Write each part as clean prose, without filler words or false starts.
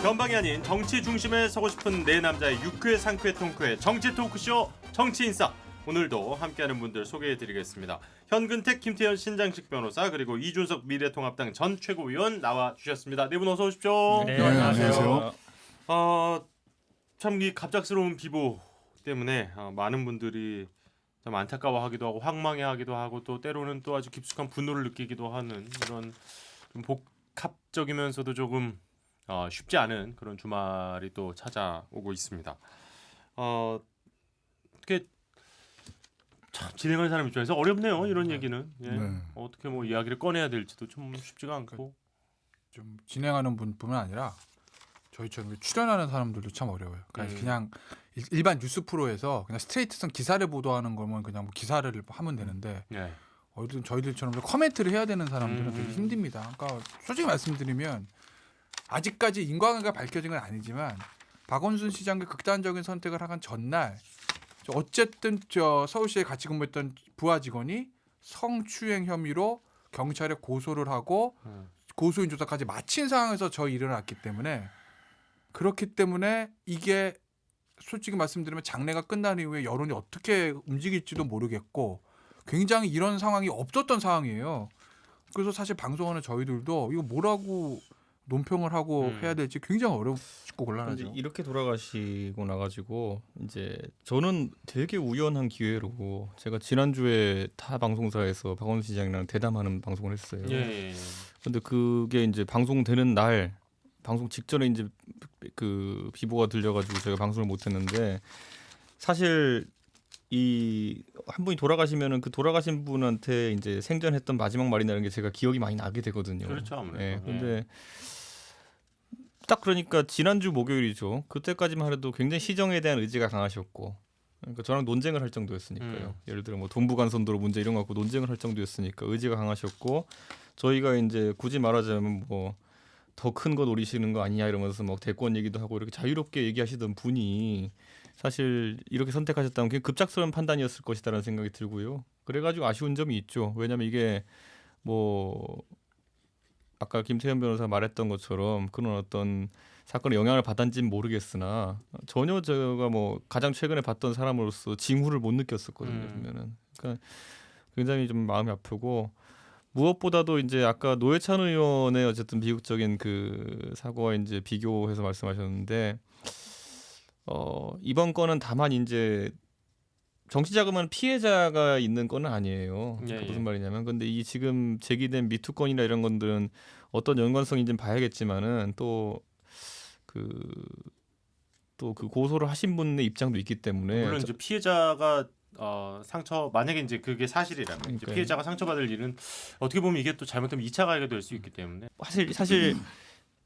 변방이 아닌 정치 중심에 서고 싶은 네 남자의 유쾌 상쾌 통쾌 정치 토크쇼 정치인싸. 오늘도 함께하는 분들 소개해드리겠습니다. 현근택, 김태현 신장식 변호사 그리고 이준석 미래통합당 전 최고위원 나와주셨습니다. 네 분 어서 오십시오. 네, 안녕하세요. 참 이 갑작스러운 비보 때문에 많은 분들이 좀 안타까워하기도 하고 황망해하기도 하고 또 때로는 또 아주 깊숙한 분노를 느끼기도 하는 이런 좀 복합적이면서도 조금 쉽지 않은 그런 주말이 또 찾아오고 있습니다. 어떻게 참 진행하는 사람 입장에서 어렵네요. 이런 얘기는 어떻게 뭐 이야기를 꺼내야 될지도 좀 쉽지가 않고 좀 진행하는 분뿐만 아니라 저희처럼 출연하는 사람들도 참 어려워요. 그냥 일반 뉴스 프로에서 그냥 스트레이트성 기사를 보도하는 거면 그냥 뭐 기사를 하면 되는데 저희들처럼 커멘트를 해야 되는 사람들은 되게 힘듭니다. 그러니까 솔직히 말씀드리면 아직까지 인과관계가 밝혀진 건 아니지만 박원순 시장의 극단적인 선택을 한 전날 어쨌든 서울시에 같이 근무했던 부하 직원이 성추행 혐의로 경찰에 고소를 하고 고소인 조사까지 마친 상황에서 저희 일어났기 때문에 그렇기 때문에 이게 솔직히 말씀드리면 장례가 끝난 이후에 여론이 어떻게 움직일지도 모르겠고 굉장히 이런 상황이 없었던 상황이에요. 그래서 사실 방송하는 저희들도 이거 뭐라고 논평을 하고 해야 될지 굉장히 어렵고 곤란하죠. 이렇게 돌아가시고 나가지고 이제 저는 되게 우연한 기회로 제가 지난주에 타 방송사에서 박원순 시장이랑 대담하는 방송을 했어요. 근데 그게 이제 방송되는 날 방송 직전에 이제 그 비보가 들려가지고 제가 방송을 못했는데 사실 이 한 분이 돌아가시면은 그 돌아가신 분한테 이제 생전했던 마지막 말이라는 게 제가 기억이 많이 나게 되거든요. 그렇죠, 아무래도. 네, 근데 딱 그러니까 지난주 목요일이죠. 그때까지만 해도 굉장히 시정에 대한 의지가 강하셨고, 그러니까 저랑 논쟁을 할 정도였으니까요. 예를 들어 뭐 동부간선도로 문제 이런 거 갖고 논쟁을 할 정도였으니까 의지가 강하셨고, 저희가 이제 굳이 말하자면 뭐 더 큰 거 노리시는 거 아니냐 이러면서 뭐 대권 얘기도 하고 이렇게 자유롭게 얘기하시던 분이 사실 이렇게 선택하셨다면 그게 급작스러운 판단이었을 것이다라는 생각이 들고요. 그래가지고 아쉬운 점이 있죠. 왜냐하면 이게 뭐 아까 김태현 변호사 말했던 것처럼 그런 어떤 사건에 영향을 받았는지는 모르겠으나 전혀 제가 뭐 가장 최근에 봤던 사람으로서 징후를 못 느꼈었거든요. 보면은 그러니까 굉장히 좀 마음이 아프고 무엇보다도 이제 아까 노회찬 의원의 어쨌든 비극적인 그 사고와 이제 비교해서 말씀하셨는데 이번 건은 다만 이제 정치자금은 피해자가 있는 건은 아니에요. 그러니까 무슨 말이냐면 근데 이 지금 제기된 미투 건이나 이런 건들은 어떤 연관성인지는 봐야겠지만은 또 그 고소를 하신 분의 입장도 있기 때문에 물론 이제 피해자가 상처 만약에 이제 그게 사실이라면 이제 피해자가 상처받을 일은 어떻게 보면 이게 또 잘못하면 2차 가해가 될 수 있기 때문에 사실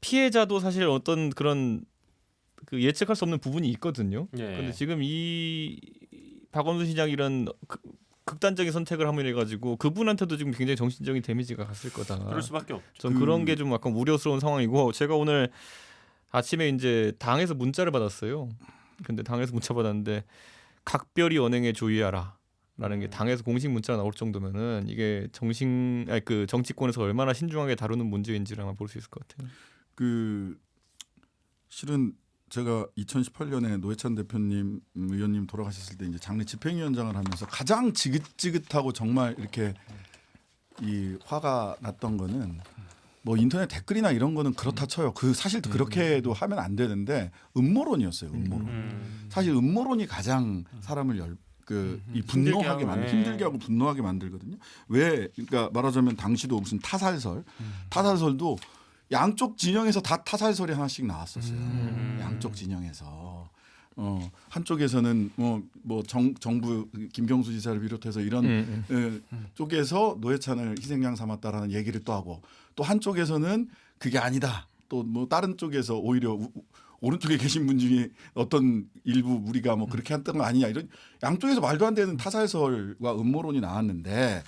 피해자도 사실 어떤 그런 그 예측할 수 없는 부분이 있거든요. 그런데 지금 이 박원순 시장 이런 극단적인 선택을 함으로 해가지고 그분한테도 지금 굉장히 정신적인 데미지가 갔을 거다. 그럴 수밖에 없죠. 전 그런 게 좀 약간 우려스러운 상황이고 제가 오늘 아침에 이제 당에서 문자를 받았어요. 근데 당에서 문자 받았는데 각별히 언행에 주의하라라는 게 당에서 공식 문자가 나올 정도면은 이게 그 정치권에서 얼마나 신중하게 다루는 문제인지를 아마 볼 수 있을 것 같아요. 실은 제가 2018년에 노회찬 대표님 의원님 돌아가셨을 때 이제 장례 집행위원장을 하면서 가장 지긋지긋하고 정말 이렇게 이 화가 났던 거는 뭐 인터넷 댓글이나 이런 거는 그렇다 쳐요. 그 사실 그렇게도 하면 안 되는데 음모론이었어요. 음모론. 사실 음모론이 가장 사람을 이 분노하게 힘들게 하고 분노하게 만들거든요. 왜? 그러니까 말하자면 당시도 무슨 타살설도 양쪽 진영에서 다 타살설이 하나씩 나왔었어요. 양쪽 진영에서. 한쪽에서는 뭐 정부 김경수 지사를 비롯해서 이런 쪽에서 노회찬을 희생양 삼았다라는 얘기를 또 하고 또 한쪽에서는 그게 아니다. 또 뭐 다른 쪽에서 오히려 오른쪽에 계신 분 중에 어떤 일부 우리가 뭐 그렇게 했던 거 아니냐 이런 양쪽에서 말도 안 되는 타살설과 음모론이 나왔는데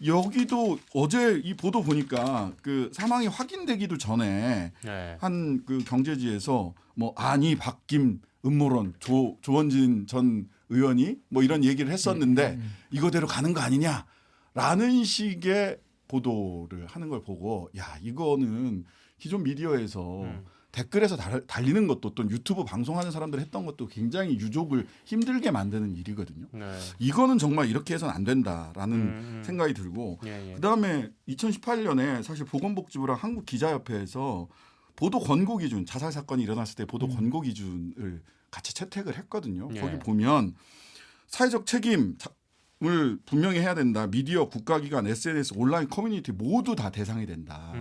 여기도 어제 이 보도 보니까 그 사망이 확인되기도 전에 한 그 경제지에서 뭐 아니 박김 음모론 조원진 전 의원이 뭐 이런 얘기를 했었는데 이거대로 가는 거 아니냐라는 식의 보도를 하는 걸 보고 야 이거는 기존 미디어에서 댓글에서 달리는 것도 또 유튜브 방송하는 사람들 했던 것도 굉장히 유족을 힘들게 만드는 일이거든요. 네. 이거는 정말 이렇게 해서는 안 된다라는 생각이 들고 예. 그다음에 2018년에 사실 보건복지부랑 한국기자협회에서 보도 권고 기준 자살 사건이 일어났을 때 보도 권고 기준을 같이 채택을 했거든요. 예. 거기 보면 사회적 책임을 분명히 해야 된다. 미디어, 국가기관, SNS, 온라인 커뮤니티 모두 다 대상이 된다.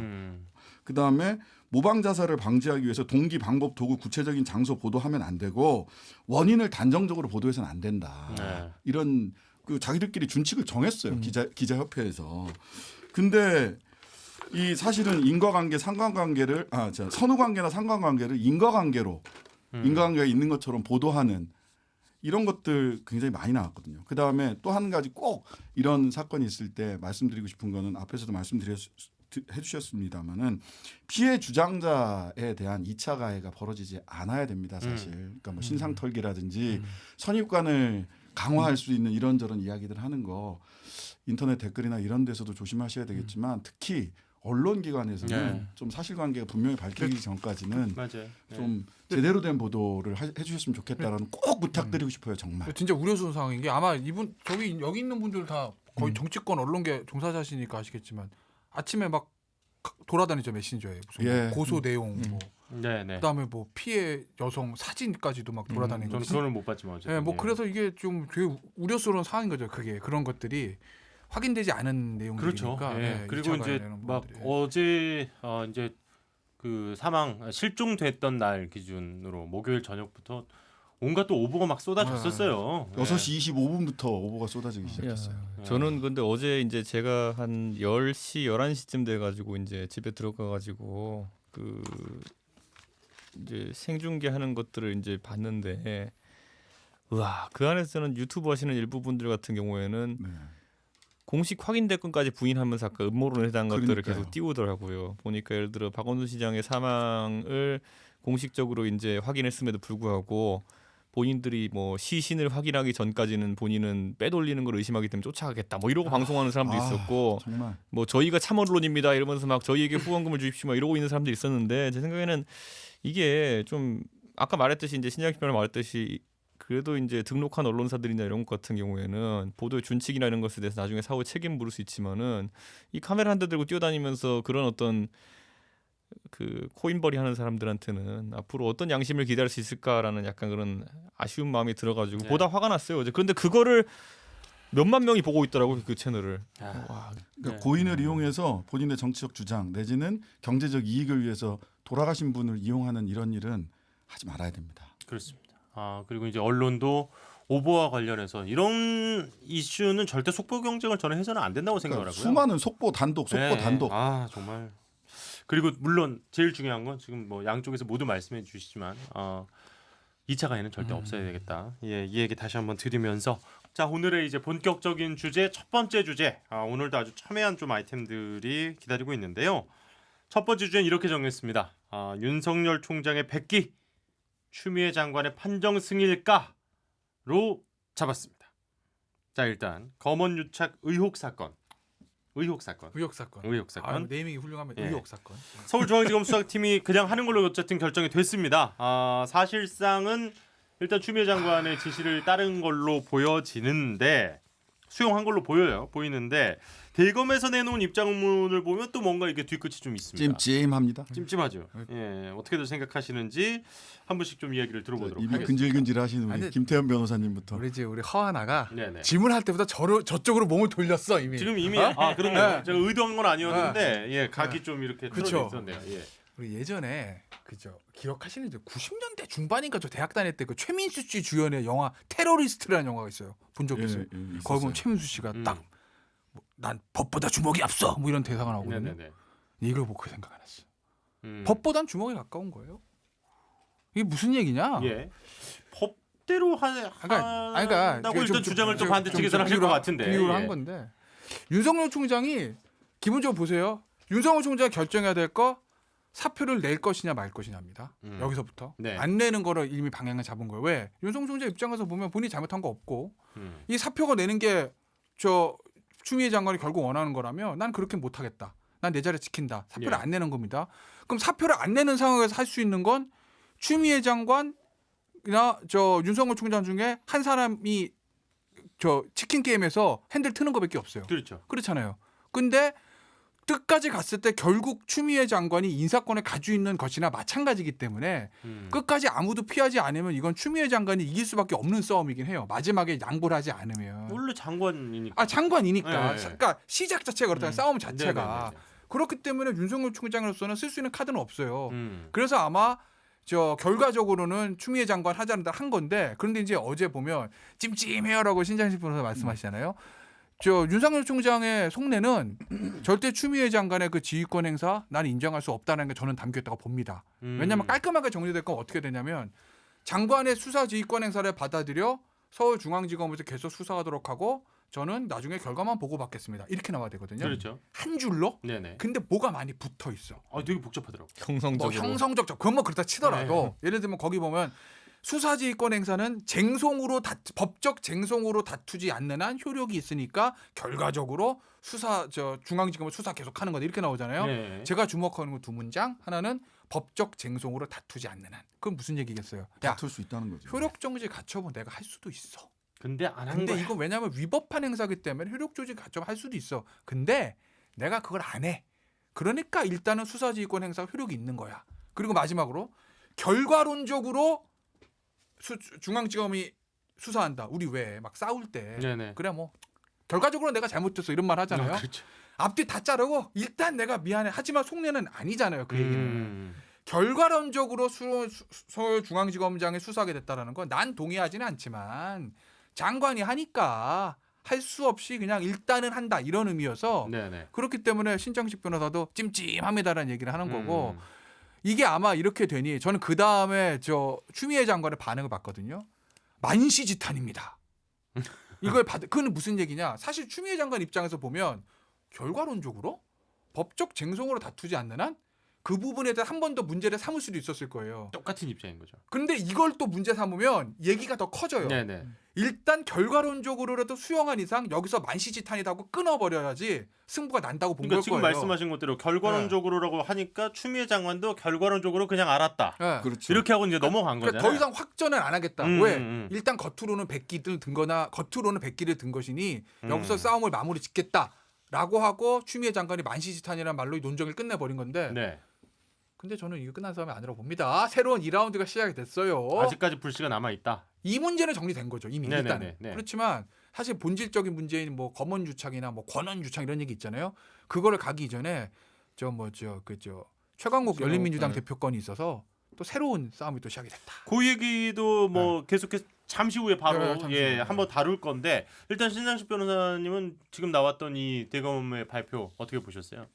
그다음에 모방 자살을 방지하기 위해서 동기, 방법, 도구, 구체적인 장소 보도하면 안 되고 원인을 단정적으로 보도해서는 안 된다. 네. 이런 그 자기들끼리 준칙을 정했어요. 기자협회에서. 근데 이 사실은 인과관계, 상관관계를 선후관계나 상관관계를 인과관계가 있는 것처럼 보도하는 이런 것들 굉장히 많이 나왔거든요. 그 다음에 또 한 가지 꼭 이런 사건이 있을 때 말씀드리고 싶은 거는 앞에서도 해주셨습니다만은 피해 주장자에 대한 2차 가해가 벌어지지 않아야 됩니다. 사실. 그러니까 뭐 신상털기라든지 선입관을 강화할 수 있는 이런저런 이야기들 하는 거 인터넷 댓글이나 이런 데서도 조심하셔야 되겠지만 특히 언론기관에서는 네. 좀 사실관계가 분명히 밝혀지기 전까지는 맞아요. 좀 제대로 된 보도를 해주셨으면 좋겠다라는 꼭 부탁드리고 싶어요. 정말. 진짜 우려스러운 상황인 게 아마 이분 여기 있는 분들 다 거의 정치권 언론계 종사자시니까 아시겠지만 아침에 막 돌아다니죠 메신저에 무슨 예. 고소 내용 뭐 네네. 그다음에 뭐 피해 여성 사진까지도 막 돌아다니는 저는 거죠. 그거는 못 봤지만 어쨌든. 예, 뭐 그래서 이게 좀 되게 우려스러운 상황인 거죠. 그게 그런 것들이 확인되지 않은 그렇죠. 내용들이니까. 예. 그리고 2차 이제 가해라는 막 부분들이. 어제 이제 그 실종됐던 날 기준으로 목요일 저녁부터 온갖 또 오보가 막 쏟아졌었어요. 6시 25분부터 오보가 쏟아지기 시작했어요. 저는 근데 어제 이제 제가 한 10시 11시쯤 돼 가지고 이제 집에 들어가 가지고 그 이제 생중계하는 것들을 이제 봤는데 와, 그 안에서는 유튜브 하시는 일부 분들 같은 경우에는 네. 공식 확인 댓글까지 부인하면서 아까 음모론에 해당한 것들을 그러니까요. 계속 띄우더라고요. 보니까 예를 들어 박원순 시장의 사망을 공식적으로 이제 확인했음에도 불구하고 본인들이 뭐 시신을 확인하기 전까지는 본인은 빼돌리는 걸 의심하기 때문에 쫓아가겠다. 뭐 이러고 방송하는 사람도 있었고 정말 뭐 저희가 참 언론입니다 이러면서 막 저희에게 후원금을 주십시오 막 이러고 있는 사람들이 있었는데 제 생각에는 이게 좀 아까 말했듯이 이제 신장 기표를 말했듯이 그래도 이제 등록한 언론사들이나 이런 것 같은 경우에는 보도의 준칙이나 이런 것에 대해서 나중에 사후 책임 물을 수 있지만은 이 카메라 한 대 들고 뛰어다니면서 그런 어떤 그 코인벌이 하는 사람들한테는 앞으로 어떤 양심을 기대할 수 있을까라는 약간 그런 아쉬운 마음이 들어가지고 네. 보다 화가 났어요 어제. 그런데 그거를 몇만 명이 보고 있더라고요 그 채널을. 아. 와, 그러니까 고인을 이용해서 본인의 정치적 주장 내지는 경제적 이익을 위해서 돌아가신 분을 이용하는 이런 일은 하지 말아야 됩니다. 그렇습니다. 그리고 이제 언론도 오보와 관련해서 이런 이슈는 절대 속보 경쟁을 저는 해서는 안 된다고 그러니까 생각을 하고요. 수많은 속보 단독 네. 단독 정말. 그리고 물론 제일 중요한 건 지금 뭐 양쪽에서 모두 말씀해 주시지만 2차 가해는 절대 없어야 되겠다. 예, 이 얘기 다시 한번 드리면서 자 오늘의 이제 본격적인 주제 첫 번째 주제 오늘도 아주 첨예한 좀 아이템들이 기다리고 있는데요. 첫 번째 주제는 이렇게 정했습니다. 윤석열 총장의 백기 추미애 장관의 판정 승일까로 잡았습니다. 자 일단 검언 유착 의혹 사건. 의혹 사건. 네이밍이 훌륭하면 예. 의혹 사건. 서울중앙지검 수사팀이 그냥 하는 걸로 어쨌든 결정이 됐습니다. 사실상은 일단 추미애 장관의 지시를 따른 걸로 보여지는데 수용한 걸로 보이는데 대검에서 내놓은 입장문을 보면 또 뭔가 이게 뒤끝이 좀 있습니다. 찜찜합니다. 찜찜하죠. 예, 어떻게들 생각하시는지 한 분씩 좀 이야기를 들어보도록 입이 하겠습니다. 근질근질 하시는 우리 아니, 김태현 변호사님부터. 우리 허하나가 네네. 질문할 때보다 저쪽으로 몸을 돌렸어 이미. 지금 이미 어? 그렇네요. 네. 제가 의도한 건 아니었는데 예, 각이 네. 좀 이렇게 그쵸. 틀어져 있었네요. 예. 우리 예전에 그죠 기억하시는지 90년대 중반인가 저 대학 다닐 때 그 최민수 씨 주연의 영화 테러리스트라는 영화가 있어요. 본 적 있어요? 거기 보면 최민수 씨가 딱 난 법보다 주먹이 앞서 뭐 이런 대사가 나오거든요. 네네네. 이걸 보고 그 생각 안 했어. 법보단 주먹에 가까운 거예요. 이게 무슨 얘기냐? 예. 법대로 그러니까 한다고 일단 주장을 또 반대 측에서는 하실 것 같은데. 비유를 예. 한 건데 윤석열 총장이 기본적으로 보세요. 윤석열 총장이 결정해야 될 거 사표를 낼 것이냐 말 것이냐입니다. 여기서부터 네. 안 내는 거를 이미 방향을 잡은 거예요. 왜? 윤석열 총장 입장에서 보면 본인이 잘못한 거 없고 이 사표가 내는 게 저 추미애 장관이 결국 원하는 거라면 난 그렇게 못하겠다. 난 내 자리 지킨다. 사표를 예. 안 내는 겁니다. 그럼 사표를 안 내는 상황에서 할 수 있는 건 추미애 장관이나 저 윤석열 총장 중에 한 사람이 저 치킨 게임에서 핸들 트는 것밖에 없어요. 그렇죠. 그렇잖아요. 근데 끝까지 갔을 때 결국 추미애 장관이 인사권을 가지고 있는 것이나 마찬가지이기 때문에 끝까지 아무도 피하지 않으면 이건 추미애 장관이 이길 수밖에 없는 싸움이긴 해요. 마지막에 양보를 하지 않으면. 원래 장관이니까. 아 장관이니까. 네. 그러니까 시작 자체가 그렇다는 싸움 자체가. 네네네. 그렇기 때문에 윤석열 총장으로서는 쓸 수 있는 카드는 없어요. 음. 그래서 아마 저 결과적으로는 추미애 장관 하자는 대로 한 건데 그런데 이제 어제 보면 찜찜해요라고 신장식 변호사 말씀하시잖아요. 저 윤석열 총장의 속내는 절대 추미애 장관의 그 지휘권 행사 나는 인정할 수 없다는 게 저는 담겨 있다고 봅니다. 왜냐하면 깔끔하게 정리될 건 어떻게 되냐면 장관의 수사 지휘권 행사를 받아들여 서울중앙지검에서 계속 수사하도록 하고 저는 나중에 결과만 보고받겠습니다. 이렇게 나와야 되거든요. 그렇죠. 한 줄로. 네네. 근데 뭐가 많이 붙어 있어. 아, 되게 복잡하더라고. 형성적으로. 뭐 형성적 그건 뭐 그렇다 치더라도 예를 들면 거기 보면 수사지휘권 행사는 쟁송으로 법적 쟁송으로 다투지 않는 한 효력이 있으니까 결과적으로 수사 저 중앙지검은 수사 계속하는 거다 이렇게 나오잖아요. 네. 제가 주목하는 건 두 문장 하나는 법적 쟁송으로 다투지 않는 한 그건 무슨 얘기겠어요? 야 다툴 수 있다는 거죠. 효력정지 가처분 내가 할 수도 있어. 근데 안 한 근데 거야. 이건 왜냐하면 위법한 행사기 때문에 효력정지 가처분 할 수도 있어. 근데 내가 그걸 안 해. 그러니까 일단은 수사지휘권 행사가 효력이 있는 거야. 그리고 마지막으로 결과론적으로 중앙지검이 수사한다. 우리 왜 막 싸울 때 네네. 그래 뭐 결과적으로 내가 잘못했어 이런 말 하잖아요. 그렇죠. 앞뒤 다 자르고 일단 내가 미안해. 하지만 속내는 아니잖아요. 그 얘기는. 음. 결과론적으로 서울중앙지검장이 수사하게 됐다라는 건 난 동의하지는 않지만 장관이 하니까 할 수 없이 그냥 일단은 한다 이런 의미여서 네네. 그렇기 때문에 신정식 변호사도 찜찜합니다라는 얘기를 하는 거고 음. 이게 아마 이렇게 되니 저는 그 다음에 저 추미애 장관의 반응을 봤거든요. 만시지탄입니다. 이걸 그건 무슨 얘기냐? 사실 추미애 장관 입장에서 보면 결과론적으로 법적 쟁송으로 다투지 않는 한 그 부분에 대해 한 번 더 문제를 삼을 수도 있었을 거예요. 똑같은 입장인 거죠. 근데 이걸 또 문제 삼으면 얘기가 더 커져요. 네네. 일단 결과론적으로라도 수용한 이상 여기서 만시지탄이라고 끊어버려야지 승부가 난다고 본 그러니까 걸 지금 거예요. 말씀하신 것대로 결과론적으로라고 하니까 추미애 장관도 결과론적으로 그냥 알았다. 네. 그렇죠. 이렇게 하고 이제 넘어간 그러니까 거잖아요. 더 이상 확전은 안 하겠다. 왜? 음. 일단 겉으로는 백기를 든거나 겉으로는 백기를 든 것이니 여기서 음. 싸움을 마무리 짓겠다라고 하고 추미애 장관이 만시지탄이라는 말로 이 논쟁을 끝내버린 건데 네. 근데 저는 이거 끝난 싸움이 아니라고 봅니다. 새로운 2라운드가 시작이 됐어요. 아직까지 불씨가 남아 있다. 이 문제는 정리된 거죠. 이미 네네네, 일단은. 네. 그렇지만 사실 본질적인 문제인 뭐 검언유착이나 뭐 권언유착 이런 얘기 있잖아요. 그거를 가기 전에 최강욱 열린민주당 네. 대표권이 있어서 또 새로운 싸움이 또 시작이 됐다. 그 얘기도 뭐 계속해서 잠시 후에 바로 네, 잠시 후에. 한번 다룰 건데 일단 신장식 변호사님은 지금 나왔던 이 대검의 발표 어떻게 보셨어요?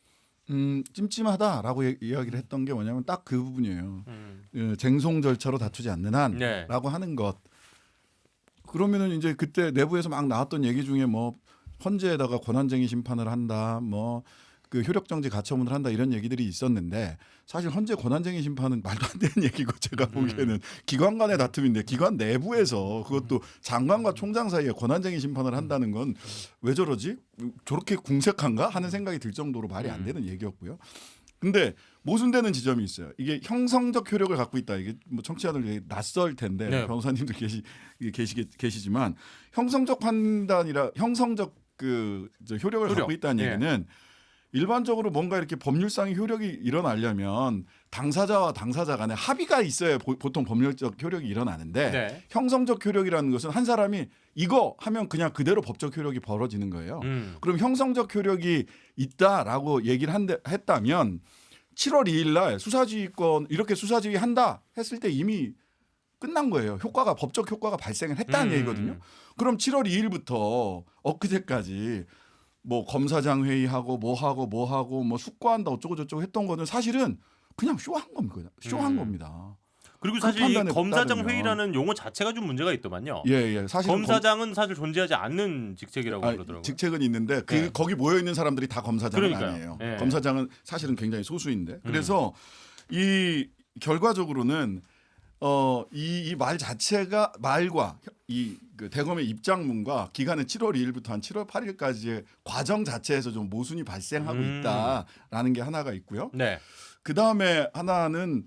찜찜하다라고 이야기를 했던 게 뭐냐면 딱 그 부분이에요. 음. 쟁송 절차로 다투지 않는 네. 한라고 하는 것. 그러면은 이제 그때 내부에서 막 나왔던 얘기 중에 뭐 헌재에다가 권한쟁의 심판을 한다, 뭐 그 효력정지 가처분을 한다 이런 얘기들이 있었는데 사실 헌재 권한쟁의 심판은 말도 안 되는 얘기고 제가 보기에는 기관 간의 다툼인데 기관 내부에서 그것도 장관과 총장 사이에 권한쟁의 심판을 한다는 건 왜 저러지? 저렇게 궁색한가 하는 생각이 들 정도로 말이 안 되는 얘기였고요. 근데 모순되는 지점이 있어요. 이게 형성적 효력을 갖고 있다. 이게 뭐 청취자들 낯설 텐데 네. 변호사님도 계시지만 형성적 판단이라 형성적 효력을 갖고 있다는 예. 얘기는 일반적으로 뭔가 이렇게 법률상의 효력이 일어나려면 당사자와 당사자 간에 합의가 있어야 보통 법률적 효력이 일어나는데 네. 형성적 효력이라는 것은 한 사람이 이거 하면 그냥 그대로 법적 효력이 벌어지는 거예요. 그럼 형성적 효력이 있다라고 얘기를 했다면 7월 2일 날 수사지휘권 이렇게 수사지휘 한다 했을 때 이미 끝난 거예요. 법적 효과가 발생을 했다는 얘기거든요. 그럼 7월 2일부터 엊그제까지 뭐 검사장 회의하고 뭐하고 뭐 숙고한다 어쩌고 저쩌고 했던 거는 사실은 그냥 쇼한 겁니다. 쇼한 겁니다. 그리고 그 사실 이 판단에 검사장 따르면. 회의라는 용어 자체가 좀 문제가 있더만요. 예. 사실 검사장은 사실 존재하지 않는 직책이라고 그러더라고요. 직책은 있는데 네. 거기 모여 있는 사람들이 다 검사장은 그러니까요. 아니에요. 네. 검사장은 사실은 굉장히 소수인데 그래서 이 결과적으로는 이 말 자체가 말과 그 대검의 입장문과 기간은 7월 2일부터 한 7월 8일까지의 과정 자체에서 좀 모순이 발생하고 있다라는 게 하나가 있고요. 네. 그 다음에 하나는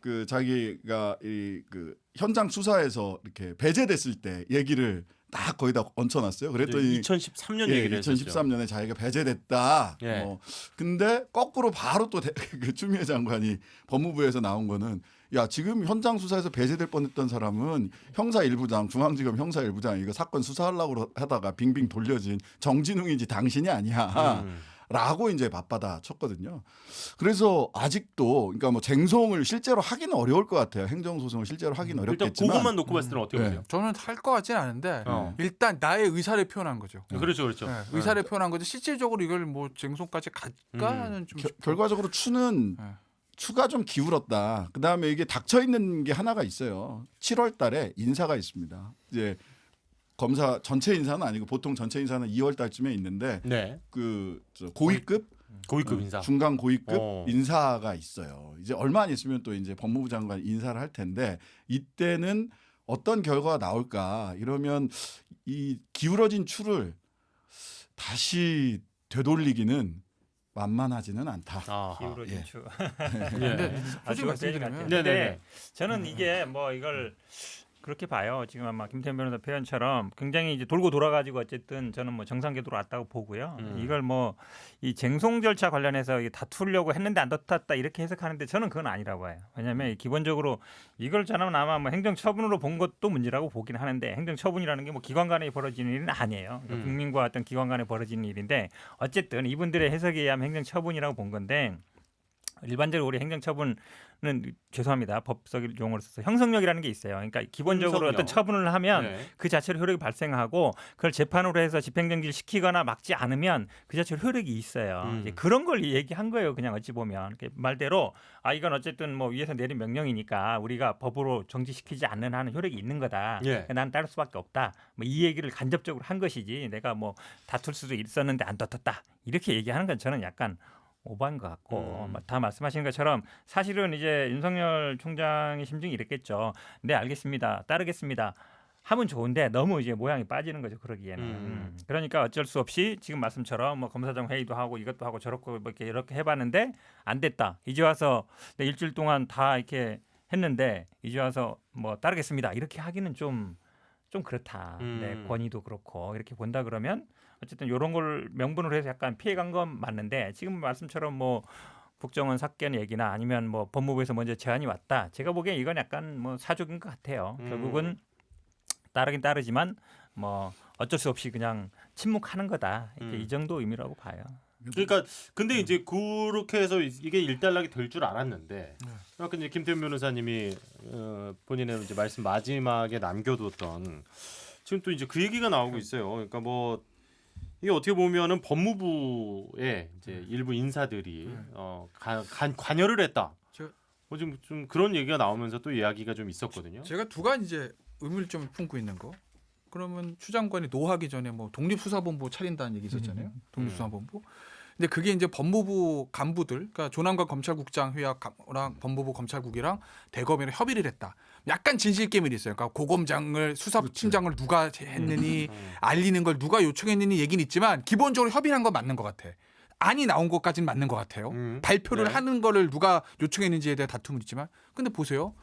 그 자기가 그 현장 수사에서 이렇게 배제됐을 때 얘기를 딱 거의 다 얹혀놨어요. 그랬더니 2013년 예, 얘기를 했었죠. 2013년에 자기가 배제됐다. 예. 근데 거꾸로 바로 또 그 추미애 장관이 법무부에서 나온 거는 야 지금 현장 수사에서 배제될 뻔했던 사람은 형사 1부장 중앙지검 형사 1부장 이거 사건 수사하려고 하다가 빙빙 돌려진 정진웅이지 당신이 아니야. 라고 이제 맞받아 쳤거든요. 그래서 아직도 그러니까 뭐 쟁송을 실제로 하기는 어려울 것 같아요. 행정소송을 실제로 하기는 일단 어렵겠지만 그것만 놓고 봤을 때는 어떻게 네. 보세요? 저는 할 것 같지는 않은데 일단 나의 의사를 표현한 거죠. 그렇죠, 그렇죠. 네, 의사를 표현한 거죠. 실질적으로 이걸 뭐 쟁송까지 갈까는 좀 결과적으로 추는 네. 추가 좀 기울었다. 그다음에 이게 닥쳐 있는 게 하나가 있어요. 7월 달에 인사가 있습니다. 이제 검사 전체 인사는 아니고 보통 전체 인사는 2월 달쯤에 있는데 네. 저 고위급 고위급 인사. 중간 고위급 어. 인사가 있어요. 이제 얼마 안 있으면 또 이제 법무부 장관 인사를 할 텐데 이때는 어떤 결과가 나올까 이러면 이 기울어진 추를 다시 되돌리기는 만만하지는 않다. 아하. 기울어진 예. 추. 근데 예. 솔직히 말씀드리면 네, 네, 네. 근데 저는 이게 뭐 이걸 그렇게 봐요. 지금 아마 김태현 변호사 표현처럼 굉장히 이제 돌고 돌아가지고 어쨌든 저는 뭐 정상 궤도로 왔다고 보고요. 이걸 뭐 이 쟁송 절차 관련해서 다투려고 했는데 안 다퉜다 이렇게 해석하는데 저는 그건 아니라고 해요. 왜냐하면 기본적으로 이걸 저는 아마 뭐 행정처분으로 본 것도 문제라고 보긴 하는데 행정처분이라는 게 뭐 기관 간에 벌어지는 일은 아니에요. 그러니까 국민과 어떤 기관 간에 벌어지는 일인데 어쨌든 이분들의 해석에 의하면 행정처분이라고 본 건데 일반적으로 우리 행정처분은 죄송합니다. 법적 용어로 써서 형성력이라는 게 있어요. 그러니까 기본적으로 형성력. 어떤 처분을 하면 네. 그 자체로 효력이 발생하고 그걸 재판으로 해서 집행정지를 시키거나 막지 않으면 그 자체로 효력이 있어요. 이제 그런 걸 얘기한 거예요. 그냥 어찌 보면 말대로 이건 어쨌든 뭐 위에서 내린 명령이니까 우리가 법으로 정지시키지 않는 한은 효력이 있는 거다. 예. 난 따를 수밖에 없다. 뭐 이 얘기를 간접적으로 한 것이지 내가 뭐 다툴 수도 있었는데 안 다퉜다. 이렇게 얘기하는 건 저는 약간 오버한 것 같고 다 말씀하신 것처럼 사실은 이제 윤석열 총장의 심정이 이랬겠죠. 네 알겠습니다. 따르겠습니다. 하면 좋은데 너무 이제 모양이 빠지는 거죠. 그러기에는. 그러니까 어쩔 수 없이 지금 말씀처럼 뭐 검사장 회의도 하고 이것도 하고 저렇고 이렇게 해봤는데 안 됐다. 이제 와서 일주일 동안 다 이렇게 했는데 이제 와서 뭐 따르겠습니다. 이렇게 하기는 좀 그렇다. 네, 권위도 그렇고 이렇게 본다 그러면 어쨌든 이런 걸 명분으로 해서 약간 피해간 건 맞는데 지금 말씀처럼 뭐 국정원 사건 얘기나 아니면 뭐 법무부에서 먼저 제안이 왔다. 제가 보기엔 이건 약간 뭐 사족인 것 같아요. 결국은 따르긴 따르지만 뭐 어쩔 수 없이 그냥 침묵하는 거다. 이 정도 의미라고 봐요. 그러니까 근데 이제 그렇게 해서 이게 일단락이 될 줄 알았는데 아까 이제 김태현 변호사님이 본인의 이제 말씀 마지막에 남겨뒀던 지금 또 이제 그 얘기가 나오고 있어요. 그러니까 뭐 이게 어떻게 보면은 법무부의 이제 일부 인사들이 관여를 했다. 뭐 좀 그런 얘기가 나오면서 또 이야기가 좀 있었거든요. 제가 두 가지 이제 의문점을 품고 있는 거. 그러면 추 장관이 노하기 전에 뭐 독립수사본부 차린다는 얘기 있었잖아요. 독립수사본부. 근데 그게 이제 법무부 간부들, 그러니까 조남관 검찰국장 회의랑 법무부 검찰국이랑 대검이랑 협의를 했다. 약간 진실개밀이 있어요. 그러니까 고검장을 수사팀장을 누가 했느니 알리는 걸 누가 요청했느니 얘기는 있지만 기본적으로 협의한 건 맞는 것 같아. 안이 나온 것까지는 맞는 것 같아요. 발표를 네. 하는 거를 누가 요청했는지에 대해 다툼은 있지만, 근데 보세요.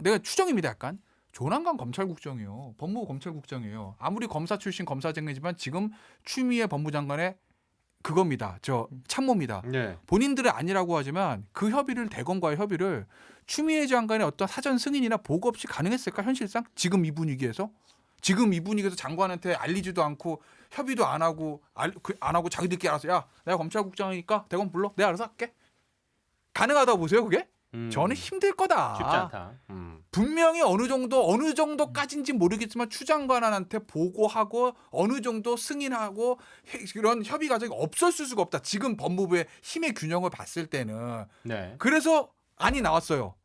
내가 추정입니다. 약간. 조남관 검찰국장이요. 법무부 검찰국장이에요. 아무리 검사 출신 검사장이지만 지금 추미애 법무장관의 그겁니다. 참모입니다. 네. 본인들은 아니라고 하지만 그 협의를 대검과의 협의를 추미애 장관의 어떤 사전 승인이나 보고 없이 가능했을까 현실상 지금 이 분위기에서 장관한테 알리지도 않고 협의도 안 하고 자기들끼리 알아서 야 내가 검찰국장이니까 대검 불러 내가 알아서 할게. 가능하다고 보세요 그게? 저는 힘들 거다. 쉽지 않다. 분명히 어느 정도까지인지 모르겠지만 추 장관한테 보고하고 어느 정도 승인하고 이런 협의 과정이 없었을 수가 없다. 지금 법무부의 힘의 균형을 봤을 때는. 네. 그래서 안이 나왔어요.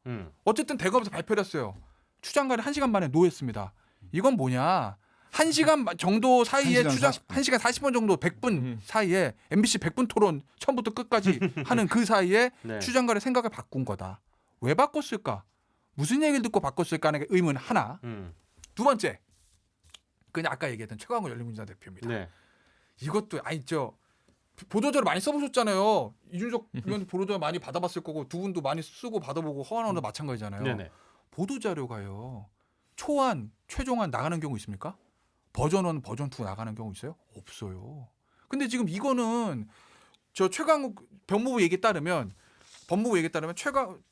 어쨌든 대검에서 발표를 했어요. 추 장관이 1시간 만에 노했습니다. 이건 뭐냐. 1시간 정도 사이에 1시간 40분 정도 100분 사이에 MBC 100분 토론 처음부터 끝까지 하는 그 사이에 네. 추 장관의 생각을 바꾼 거다. 왜 바꿨을까? 무슨 얘기를 듣고 바꿨을까 하는 게 의문 하나. 두 번째, 그냥 아까 얘기했던 최강욱 열린민주당 대표입니다. 네. 이것도 아니 저 보도자료 많이 써보셨잖아요. 이준석 의원 보도자료 많이 받아봤을 거고 두 분도 많이 쓰고 받아보고 허언하는 마찬가지잖아요. 네네. 보도자료가요. 초안, 최종안 나가는 경우 있습니까? 버전 1, 버전 2 나가는 경우 있어요? 없어요. 근데 지금 이거는 저 최강욱 법무부 얘기에 따르면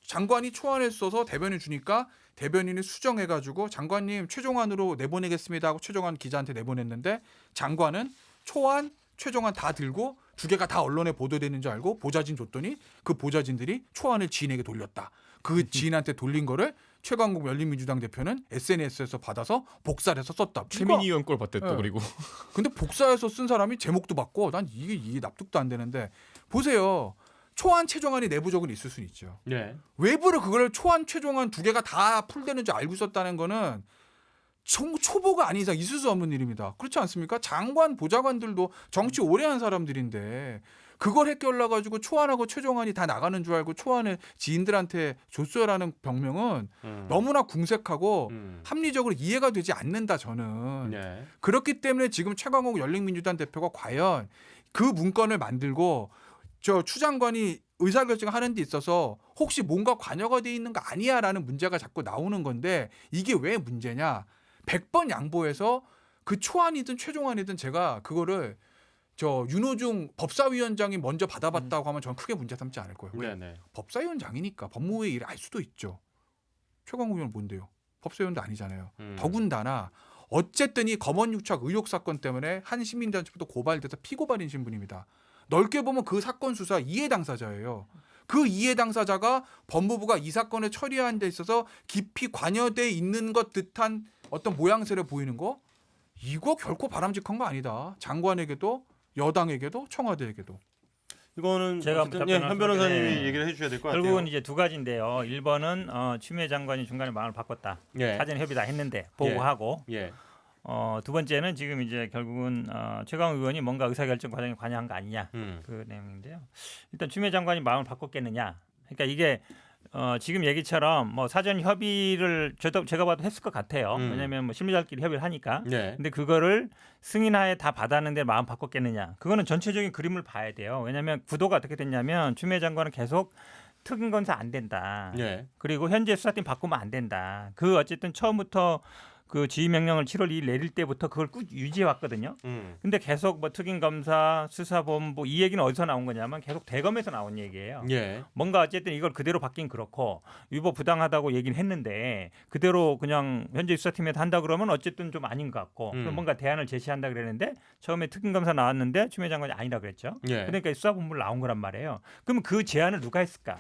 장관이 초안을 써서 대변인 주니까 대변인이 수정해가지고 장관님 최종안으로 내보내겠습니다 하고 최종안 기자한테 내보냈는데 장관은 초안, 최종안 다 들고 두 개가 다 언론에 보도되는 줄 알고 보좌진 줬더니 그 보좌진들이 초안을 지인에게 돌렸다. 그 지인한테 돌린 거를 최강욱 열린민주당 대표는 SNS에서 받아서 복사를 해서 썼다. 최민희 의원 걸 봤대 또 네. 그리고 근데 복사해서 쓴 사람이 제목도 바꿔. 난 이게 납득도 안 되는데 보세요. 초안 최종안이 내부적으로 있을 수는 있죠. 네. 외부로 그걸 초안 최종안 두 개가 다 풀되는 줄 알고 있었다는 거는 초보가 아닌 이상 있을 수 없는 일입니다. 그렇지 않습니까? 장관 보좌관들도 정치 오래 한 사람들인데 그걸 해결해 가지고 초안하고 최종안이 다 나가는 줄 알고 초안을 지인들한테 줬어요라는 병명은 너무나 궁색하고 합리적으로 이해가 되지 않는다 저는. 네. 그렇기 때문에 지금 최강욱 열린민주당 대표가 과연 그 문건을 만들고 저 추 장관이 의사결정하는 데 있어서 혹시 뭔가 관여가 돼 있는 거 아니야라는 문제가 자꾸 나오는 건데 이게 왜 문제냐? 100번 양보해서 그 초안이든 최종안이든 제가 그거를 저 윤호중 법사위원장이 먼저 받아봤다고 하면 저는 크게 문제 삼지 않을 거예요. 왜? 네네. 법사위원장이니까 법무부의 일을 알 수도 있죠. 최강욱 의원 뭔데요? 법사위원도 아니잖아요. 더군다나 어쨌든 이 검언유착 의혹 사건 때문에 한 시민단체부터 고발돼서 피고발인 신분입니다. 넓게 보면 그 사건 수사 이해 당사자예요. 그 이해 당사자가 법무부가 이 사건을 처리하는 데 있어서 깊이 관여돼 있는 것 듯한 어떤 모양새를 보이는 거 이거 결코 바람직한 거 아니다. 장관에게도 여당에게도 청와대에게도. 이거는 제가 어쨌든 한번 현 변호사님이 네. 얘기를 해주셔야 될 것 같아요. 결국은 이제 두 가지인데요. 1번은 추미애 장관이 중간에 마음을 바꿨다. 예. 사전 협의 다 했는데 보고하고 예. 두 번째는 지금 이제 결국은 최강욱 의원이 뭔가 의사결정 과정에 관여한 거 아니냐 그 내용인데요. 일단 추미애 장관이 마음을 바꿨겠느냐. 그러니까 이게 지금 얘기처럼 뭐 사전 협의를 제가 봐도 했을 것 같아요. 왜냐하면 뭐 실무자끼리 협의를 하니까. 예. 근데 그거를 승인하에 다 받았는데 마음 바꿨겠느냐. 그거는 전체적인 그림을 봐야 돼요. 왜냐하면 구도가 어떻게 됐냐면 추미애 장관은 계속 특임검사 안 된다. 예. 그리고 현재 수사팀 바꾸면 안 된다. 그 어쨌든 처음부터 그 지휘 명령을 7월 2일 내릴 때부터 그걸 쭉 유지해 왔거든요. 근데 계속 뭐 특임검사, 수사본부 이 얘기는 어디서 나온 거냐면 계속 대검에서 나온 얘기예요. 예. 뭔가 어쨌든 이걸 그대로 바뀐 그렇고 위법 부당하다고 얘기는 했는데 그대로 그냥 현재 수사팀에서 한다 그러면 어쨌든 좀 아닌 것 같고 그럼 뭔가 대안을 제시한다 그랬는데 처음에 특임검사 나왔는데 추미애 장관이 아니라 그랬죠. 예. 그러니까 수사본부로 나온 거란 말이에요. 그러면 그 제안을 누가 했을까?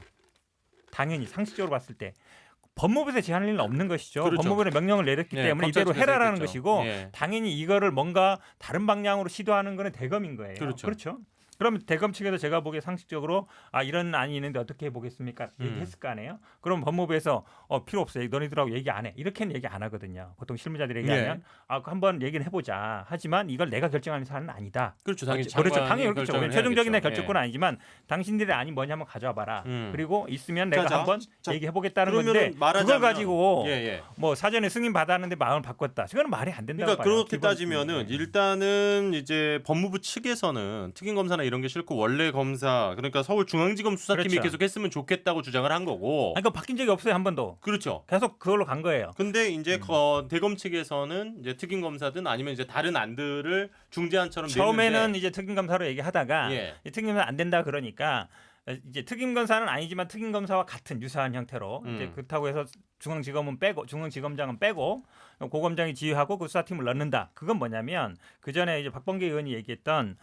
당연히 상식적으로 봤을 때 법무부에서 제안할 일은 없는 것이죠. 그렇죠. 법무부는 명령을 내렸기 예, 때문에 이대로 검찰 해라라는 측에서 것이고 했겠죠. 예. 당연히 이거를 뭔가 다른 방향으로 시도하는 거는 대검인 거예요. 그렇죠. 그러면 대검 측에서 제가 보기에 상식적으로 이런 안이 있는데 어떻게 해보겠습니까? 얘기했을 거 아니에요. 그럼 법무부에서 필요 없어요. 너희들하고 얘기 안 해. 이렇게는 얘기 안 하거든요. 보통 실무자들이 얘기하면 한번 얘기는 해보자. 하지만 이걸 내가 결정하는 사안은 아니다. 그렇죠. 당연히 그렇죠. 장관이 당연히 그렇죠. 결정을 최종적인 내 해야겠죠. 결정권은 아니지만 당신들의 안이 뭐냐 한번 가져와 봐라. 그리고 있으면 내가 자, 한번 자, 얘기해보겠다는 그러면은 건데 말하자면 그걸 가지고 예. 뭐 사전에 승인 받았는데 마음을 바꿨다. 그건 말이 안 된다고 그러니까 봐요. 그렇게 기본- 따지면은 일단은 이제 법무부 측에서는 특임 검사나 이런 게 싫고 원래 검사 그러니까 서울중앙지검 수사팀이 그렇죠. 계속 했으면 좋겠다고 주장을 한 거고. 아니, 그거 바뀐 적이 없어요 한 번도. 그렇죠. 계속 그걸로 간 거예요. 근데 이제 대검 측에서는 이제 특임 검사든 아니면 이제 다른 안들을 중재안처럼 처음에는 냈는데 이제 특임검사로 얘기하다가 예. 이 특임검사 안 된다 그러니까 이제 특임검사는 아니지만 특임검사와 같은 유사한 형태로 이제 그렇다고 해서 중앙지검은 빼고 중앙지검장은 빼고 고검장이 지휘하고 그 수사팀을 넣는다. 그건 뭐냐면 그 전에 이제 박범계 의원이 얘기했던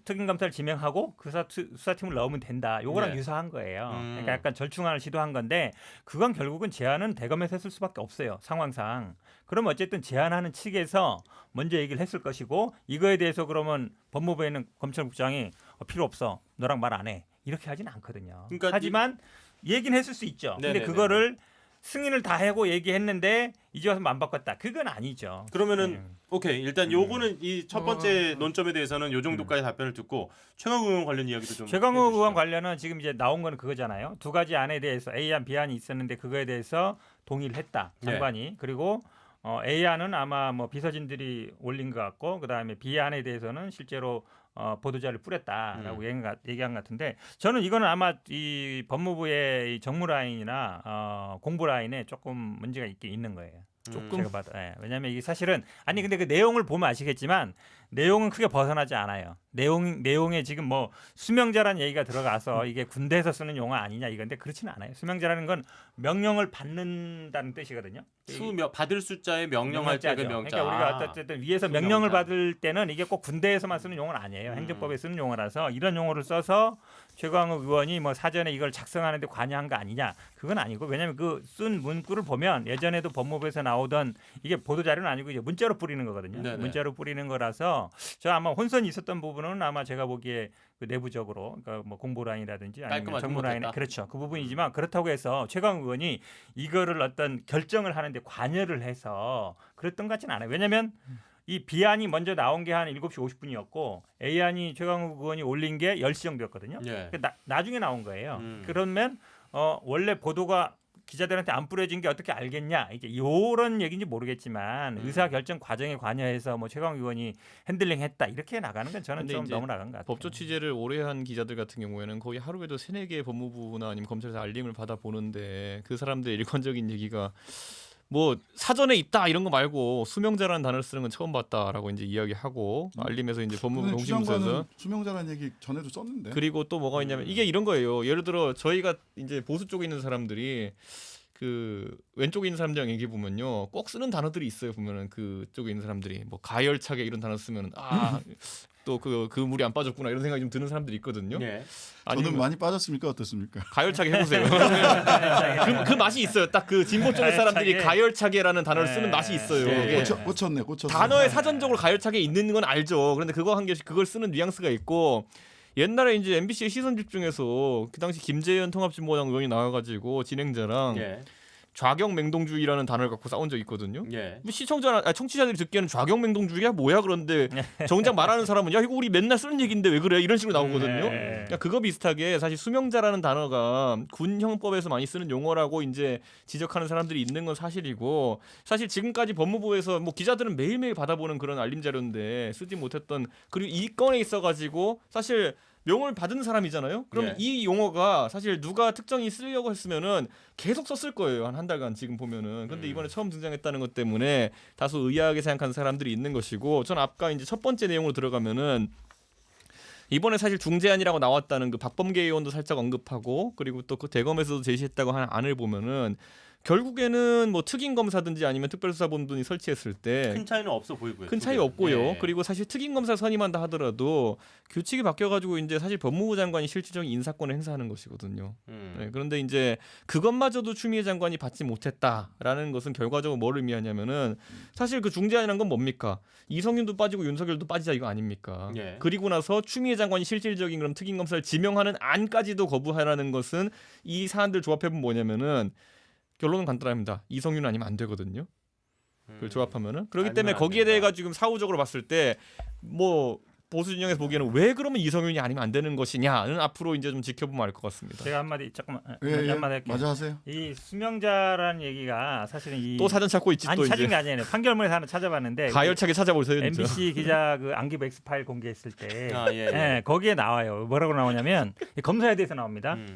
특임검사를 지명하고 그 수사팀을 넣으면 된다. 요거랑 네. 유사한 거예요. 그러니까 약간 절충안을 시도한 건데 그건 결국은 제안은 대검에서 했을 수밖에 없어요. 상황상. 그럼 어쨌든 제안하는 측에서 먼저 얘기를 했을 것이고 이거에 대해서 그러면 법무부에는 검찰국장이 필요 없어. 너랑 말 안 해. 이렇게 하지는 않거든요. 그러니까 하지만 얘기는 했을 수 있죠. 근데 네네네. 그거를 승인을 다 하고 얘기했는데 이제 와서 안 바꿨다. 그건 아니죠. 그러면은 오케이 일단 요거는 이 첫 번째 논점에 대해서는 요 정도까지 답변을 듣고 최강욱 의원 관련 이야기도 좀 최강욱 해주시죠. 의원 관련은 지금 이제 나온 거는 그거잖아요. 두 가지 안에 대해서 A안, B안이 있었는데 그거에 대해서 동의를 했다 네. 장관이. 그리고 A안은 아마 뭐 비서진들이 올린 것 같고 그다음에 B안에 대해서는 실제로 보도자를 뿌렸다라고 얘기한 것 같은데 저는 이거는 아마 이 법무부의 이 정무 라인이나 공보 라인에 조금 문제가 있는 거예요. 조금? 제가 봐도. 예. 왜냐하면 이게 사실은 아니 근데 그 내용을 보면 아시겠지만 내용은 크게 벗어나지 않아요. 내용에 지금 뭐 수명자라는 얘기가 들어가서 이게 군대에서 쓰는 용어 아니냐 이건데 그렇지는 않아요. 수명자라는 건 명령을 받는다는 뜻이거든요. 받을 숫자에 명령할 때가 명령자죠. 명자. 그러니까 우리가 어쨌든 위에서 수명자. 명령을 받을 때는 이게 꼭 군대에서만 쓰는 용어는 아니에요. 행정법에 쓰는 용어라서 이런 용어를 써서 최광욱 의원이 뭐 사전에 이걸 작성하는데 관여한 거 아니냐 그건 아니고 왜냐하면 그 쓴 문구를 보면 예전에도 법무부에서 나오던 이게 보도 자료는 아니고 이제 문자로 뿌리는 거거든요. 네네. 문자로 뿌리는 거라서 저 아마 혼선이 있었던 부분은 아마 제가 보기에 그 내부적으로 그러니까 뭐 공보 라인이라든지 아니면 깔끔하지 정무 라인에 못했다. 그렇죠 그 부분이지만 그렇다고 해서 최광욱 의원이 이거를 어떤 결정을 하는데 관여를 해서 그랬던 것 같지는 않아요. 왜냐하면 이 B안이 먼저 나온 게 한 7시 50분이었고 A안이 최광욱 의원이 올린 게 10시 정도였거든요. 예. 나중에 나온 거예요. 음. 그러면 원래 보도가 기자들한테 안 뿌려진 게 어떻게 알겠냐 이제 이런 얘기인지 모르겠지만 의사 결정 과정에 관여해서 뭐 최광욱 의원이 핸들링했다 이렇게 나가는 건 저는 근데 좀 이제 너무 나간 것 같아요. 법조 취재를 오래 한 기자들 같은 경우에는 거의 하루에도 3-4개의 법무부나 아니면 검찰에서 알림을 받아 보는데 그 사람들의 일관적인 얘기가 뭐 사전에 있다 이런 거 말고 수명자라는 단어를 쓰는 건 처음 봤다라고 이제 이야기하고 알림에서 이제 법무부 근데 공식부서에서 추장관은 수명자라는 얘기 전에도 썼는데. 그리고 또 뭐가 있냐면 이게 이런 거예요. 예를 들어 저희가 이제 보수 쪽에 있는 사람들이 그 왼쪽에 있는 사람들이랑 얘기해 보면요, 꼭 쓰는 단어들이 있어요. 보면은 그쪽에 있는 사람들이 뭐 가열차게 이런 단어 쓰면 또 그 물이 안 빠졌구나 이런 생각이 좀 드는 사람들이 있거든요. 예. 저는 많이 빠졌습니까 어떻습니까? 가열차게 해보세요. 그 맛이 있어요. 딱 그 진보 쪽의 사람들이 가열차게라는 단어를 쓰는 맛이 있어요. 예. 이게 꽂혔네. 단어에 사전적으로 가열차게 있는 건 알죠. 그런데 그거 한 게 그걸 쓰는 뉘앙스가 있고 옛날에 이제 MBC의 시선 집중에서 그 당시 김재현 통합진보당 의원이 나와가지고 진행자랑 예. 좌경맹동주의라는 단어를 갖고 싸운 적이 있거든요. 예. 청취자들이 듣기에는 좌경맹동주의야 뭐야 그런데 정작 말하는 사람은 야 이거 우리 맨날 쓰는 얘기인데 왜 그래 이런 식으로 나오거든요. 그러니까 그거 비슷하게 사실 수명자라는 단어가 군형법에서 많이 쓰는 용어라고 이제 지적하는 사람들이 있는 건 사실이고 사실 지금까지 법무부에서 뭐 기자들은 매일매일 받아보는 그런 알림 자료인데 쓰지 못했던 그리고 이 건에 있어가지고 사실 명을 받은 사람이잖아요. 그럼 예. 이 용어가 사실 누가 특정이 쓰려고 했으면은 계속 썼을 거예요. 한 달간 지금 보면은. 근데 이번에 처음 등장했다는 것 때문에 다소 의아하게 생각하는 사람들이 있는 것이고, 전 아까 이제 첫 번째 내용으로 들어가면은 이번에 사실 중재안이라고 나왔다는 그 박범계 의원도 살짝 언급하고, 그리고 또 그 대검에서도 제시했다고 하는 안을 보면은 결국에는 뭐 특임 검사든지 아니면 특별수사본부이 설치했을 때 큰 차이는 없어 보이고요. 큰 차이 두 개는. 없고요. 예. 그리고 사실 특임 검사 선임한다 하더라도 규칙이 바뀌어가지고 이제 사실 법무부 장관이 실질적인 인사권을 행사하는 것이거든요. 네, 그런데 이제 그것마저도 추미애 장관이 받지 못했다라는 것은 결과적으로 뭘 의미하냐면은 사실 그 중재안이라는 건 뭡니까? 이성윤도 빠지고 윤석열도 빠지자 이거 아닙니까? 예. 그리고 나서 추미애 장관이 실질적인 그럼 특임 검사를 지명하는 안까지도 거부하라는 것은 이 사안들 조합해보면 뭐냐면은 결론은 간단합니다. 이성윤 아니면 안 되거든요. 그걸 조합하면은 그렇기 아니면 때문에 안 거기에 된다. 대해 가지고 사후적으로 봤을 때 뭐 보수 진영에서 보기에는 왜 그러면 이성윤이 아니면 안 되는 것이냐는 앞으로 이제 좀 지켜보면 알 것 같습니다. 제가 한마디 잠깐만 예, 한마디 할게요. 맞아 하세요. 이 수명자라는 얘기가 사실은 또 사전 찾고 있지 아니 또 찾은 이제 게 아니에요. 판결문에서 하나 찾아봤는데 가열차게 찾아보세요. 진짜. MBC 기자 그 안기부 X파일 공개했을 때 예. 거기에 나와요. 뭐라고 나오냐면 검사에 대해서 나옵니다. 음.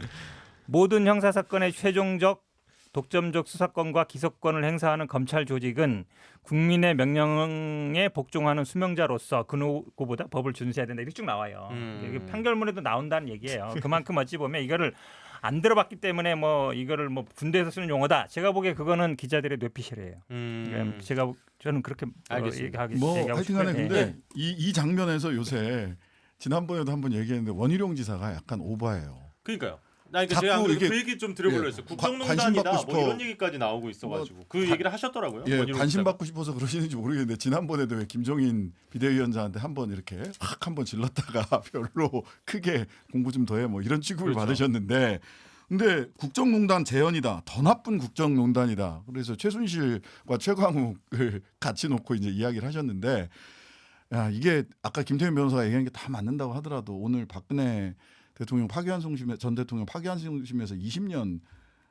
모든 형사 사건의 최종적 독점적 수사권과 기소권을 행사하는 검찰 조직은 국민의 명령에 복종하는 수명자로서 그 누구보다 법을 준수해야 된다. 이렇게 쭉 나와요. 이게 판결문에도 나온다는 얘기예요. 그만큼 어찌 보면 이거를 안 들어봤기 때문에 뭐 이거를 뭐 군대에서 쓰는 용어다. 제가 보기에 그거는 기자들의 뇌피셜이에요. 저는 그렇게 알겠습니다. 뭐 얘기하고 하여튼간에 싶어요. 근데 이 장면에서 요새 지난번에도 한번 얘기했는데 원희룡 지사가 약간 오버해요. 그러니까요. 나 그러니까 자꾸 제가 안 그래도 이게- 그 얘기 좀 들어보려 예, 했어요. 관심 국정농단이다 받고 싶어. 뭐 이런 얘기까지 나오고 있어가지고 그 얘기를 하셨더라고요. 예, 원희룡 관심 기자가. 받고 싶어서 그러시는지 모르겠는데 지난번에도 왜 김종인 비대위원장한테 한번 이렇게 확 한번 질렀다가 별로 크게 공부 좀 더 해 뭐 이런 취급을 그렇죠. 받으셨는데 근데 국정농단 재현이다. 더 나쁜 국정농단이다. 그래서 최순실과 최광욱을 같이 놓고 이제 이야기를 하셨는데 야, 이게 아까 김태현 변호사가 얘기한 게 다 맞는다고 하더라도 오늘 박근혜 대통령 전 대통령 파기환송심에서 20년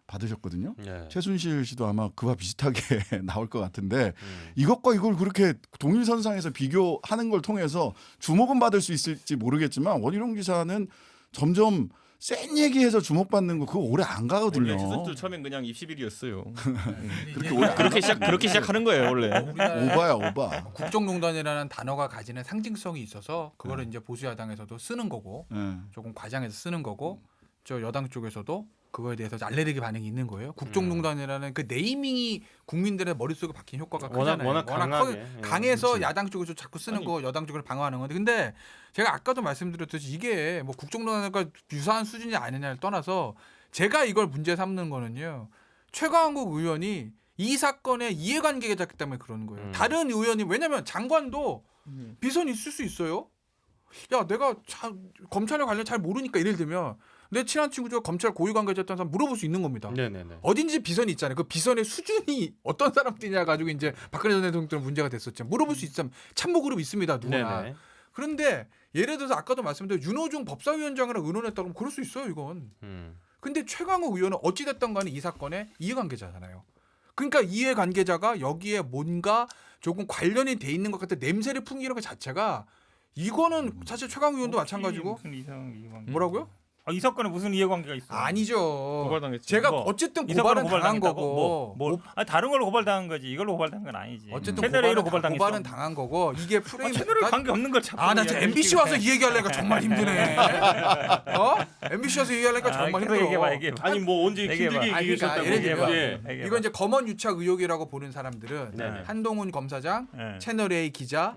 받으셨거든요. 네. 최순실 씨도 아마 그와 비슷하게 나올 것 같은데 이것과 이걸 그렇게 동일선상에서 비교하는 걸 통해서 주목은 받을 수 있을지 모르겠지만 원희룡 기사는 점점 센 얘기해서 주목받는 거 그거 오래 안 가거든요. 원래 최순실 처음엔 그냥 입시비리였어요. 그렇게 오래 그렇게 시작하는 거예요 원래. 우리나라 오바야 오바. 국정농단이라는 단어가 가지는 상징성이 있어서 그거를 이제 보수 야당에서도 쓰는 거고 네. 조금 과장해서 쓰는 거고 저 여당 쪽에서도 그거에 대해서 알레르기 반응이 있는 거예요. 국정농단이라는 그 네이밍이 국민들의 머릿속에 박힌 효과가 크잖아요. 워낙 강하게. 강해서 그렇지. 야당 쪽에서 자꾸 쓰는 거 여당 쪽으로 방어하는 건데 근데 제가 아까도 말씀드렸듯이 이게 뭐 국정농단과 유사한 수준이 아니냐를 떠나서 제가 이걸 문제 삼는 거는요. 최강욱 의원이 이 사건의 이해관계가 작기 때문에 그러는 거예요. 다른 의원이 왜냐하면 장관도 비선 있을 수 있어요. 야 내가 검찰에 관련 잘 모르니까 예를 들면 내 친한 친구 중 검찰 고위 관계자였던 사람 물어볼 수 있는 겁니다. 네네네. 어딘지 비선이 있잖아요. 그 비선의 수준이 어떤 사람들이냐 가지고 이제 박근혜 전 대통령 문제가 됐었죠. 물어볼 수 있으면 참모 그룹 있습니다. 누구나. 네네. 그런데 예를 들어서 아까도 말씀드린 윤호중 법사위원장이랑 의논했다 그러면 그럴 수 있어요. 이건. 근데 최강욱 의원은 어찌됐든 간에 이 사건의 이해관계자잖아요. 그러니까 이해관계자가 여기에 뭔가 조금 관련이 돼 있는 것 같은 냄새를 풍기는 것 자체가 이거는 사실 최강욱 의원도 마찬가지고 무슨 이상 이해관계? 뭐라고요? 이 사건에 무슨 이해관계가 있어? 아니죠. 고발당했죠. 제가 뭐, 어쨌든 이 사건은 고발은 당한 고발당했다고? 거고 뭐, 다른 걸로 고발당한 거지. 이걸로 고발당한 건 아니지. 어쨌든 채널A로 고발당했어. 고발은 당한 거고 이게 프레임 채널A 관계 없는 걸 자꾸. 아나 진짜 MBC 와서 이 얘기하려니까 정말 힘드네. MBC 와서 얘기하려니까 정말 힘들어. 얘기해봐. 아니 뭐 언제 얘기해봐. 힘들게 아니, 그러니까 얘기하셨다고. 예를 들면 예. 이건 이제 검언 유착 의혹이라고 보는 사람들은 네네. 한동훈 검사장, 네. 채널A 기자가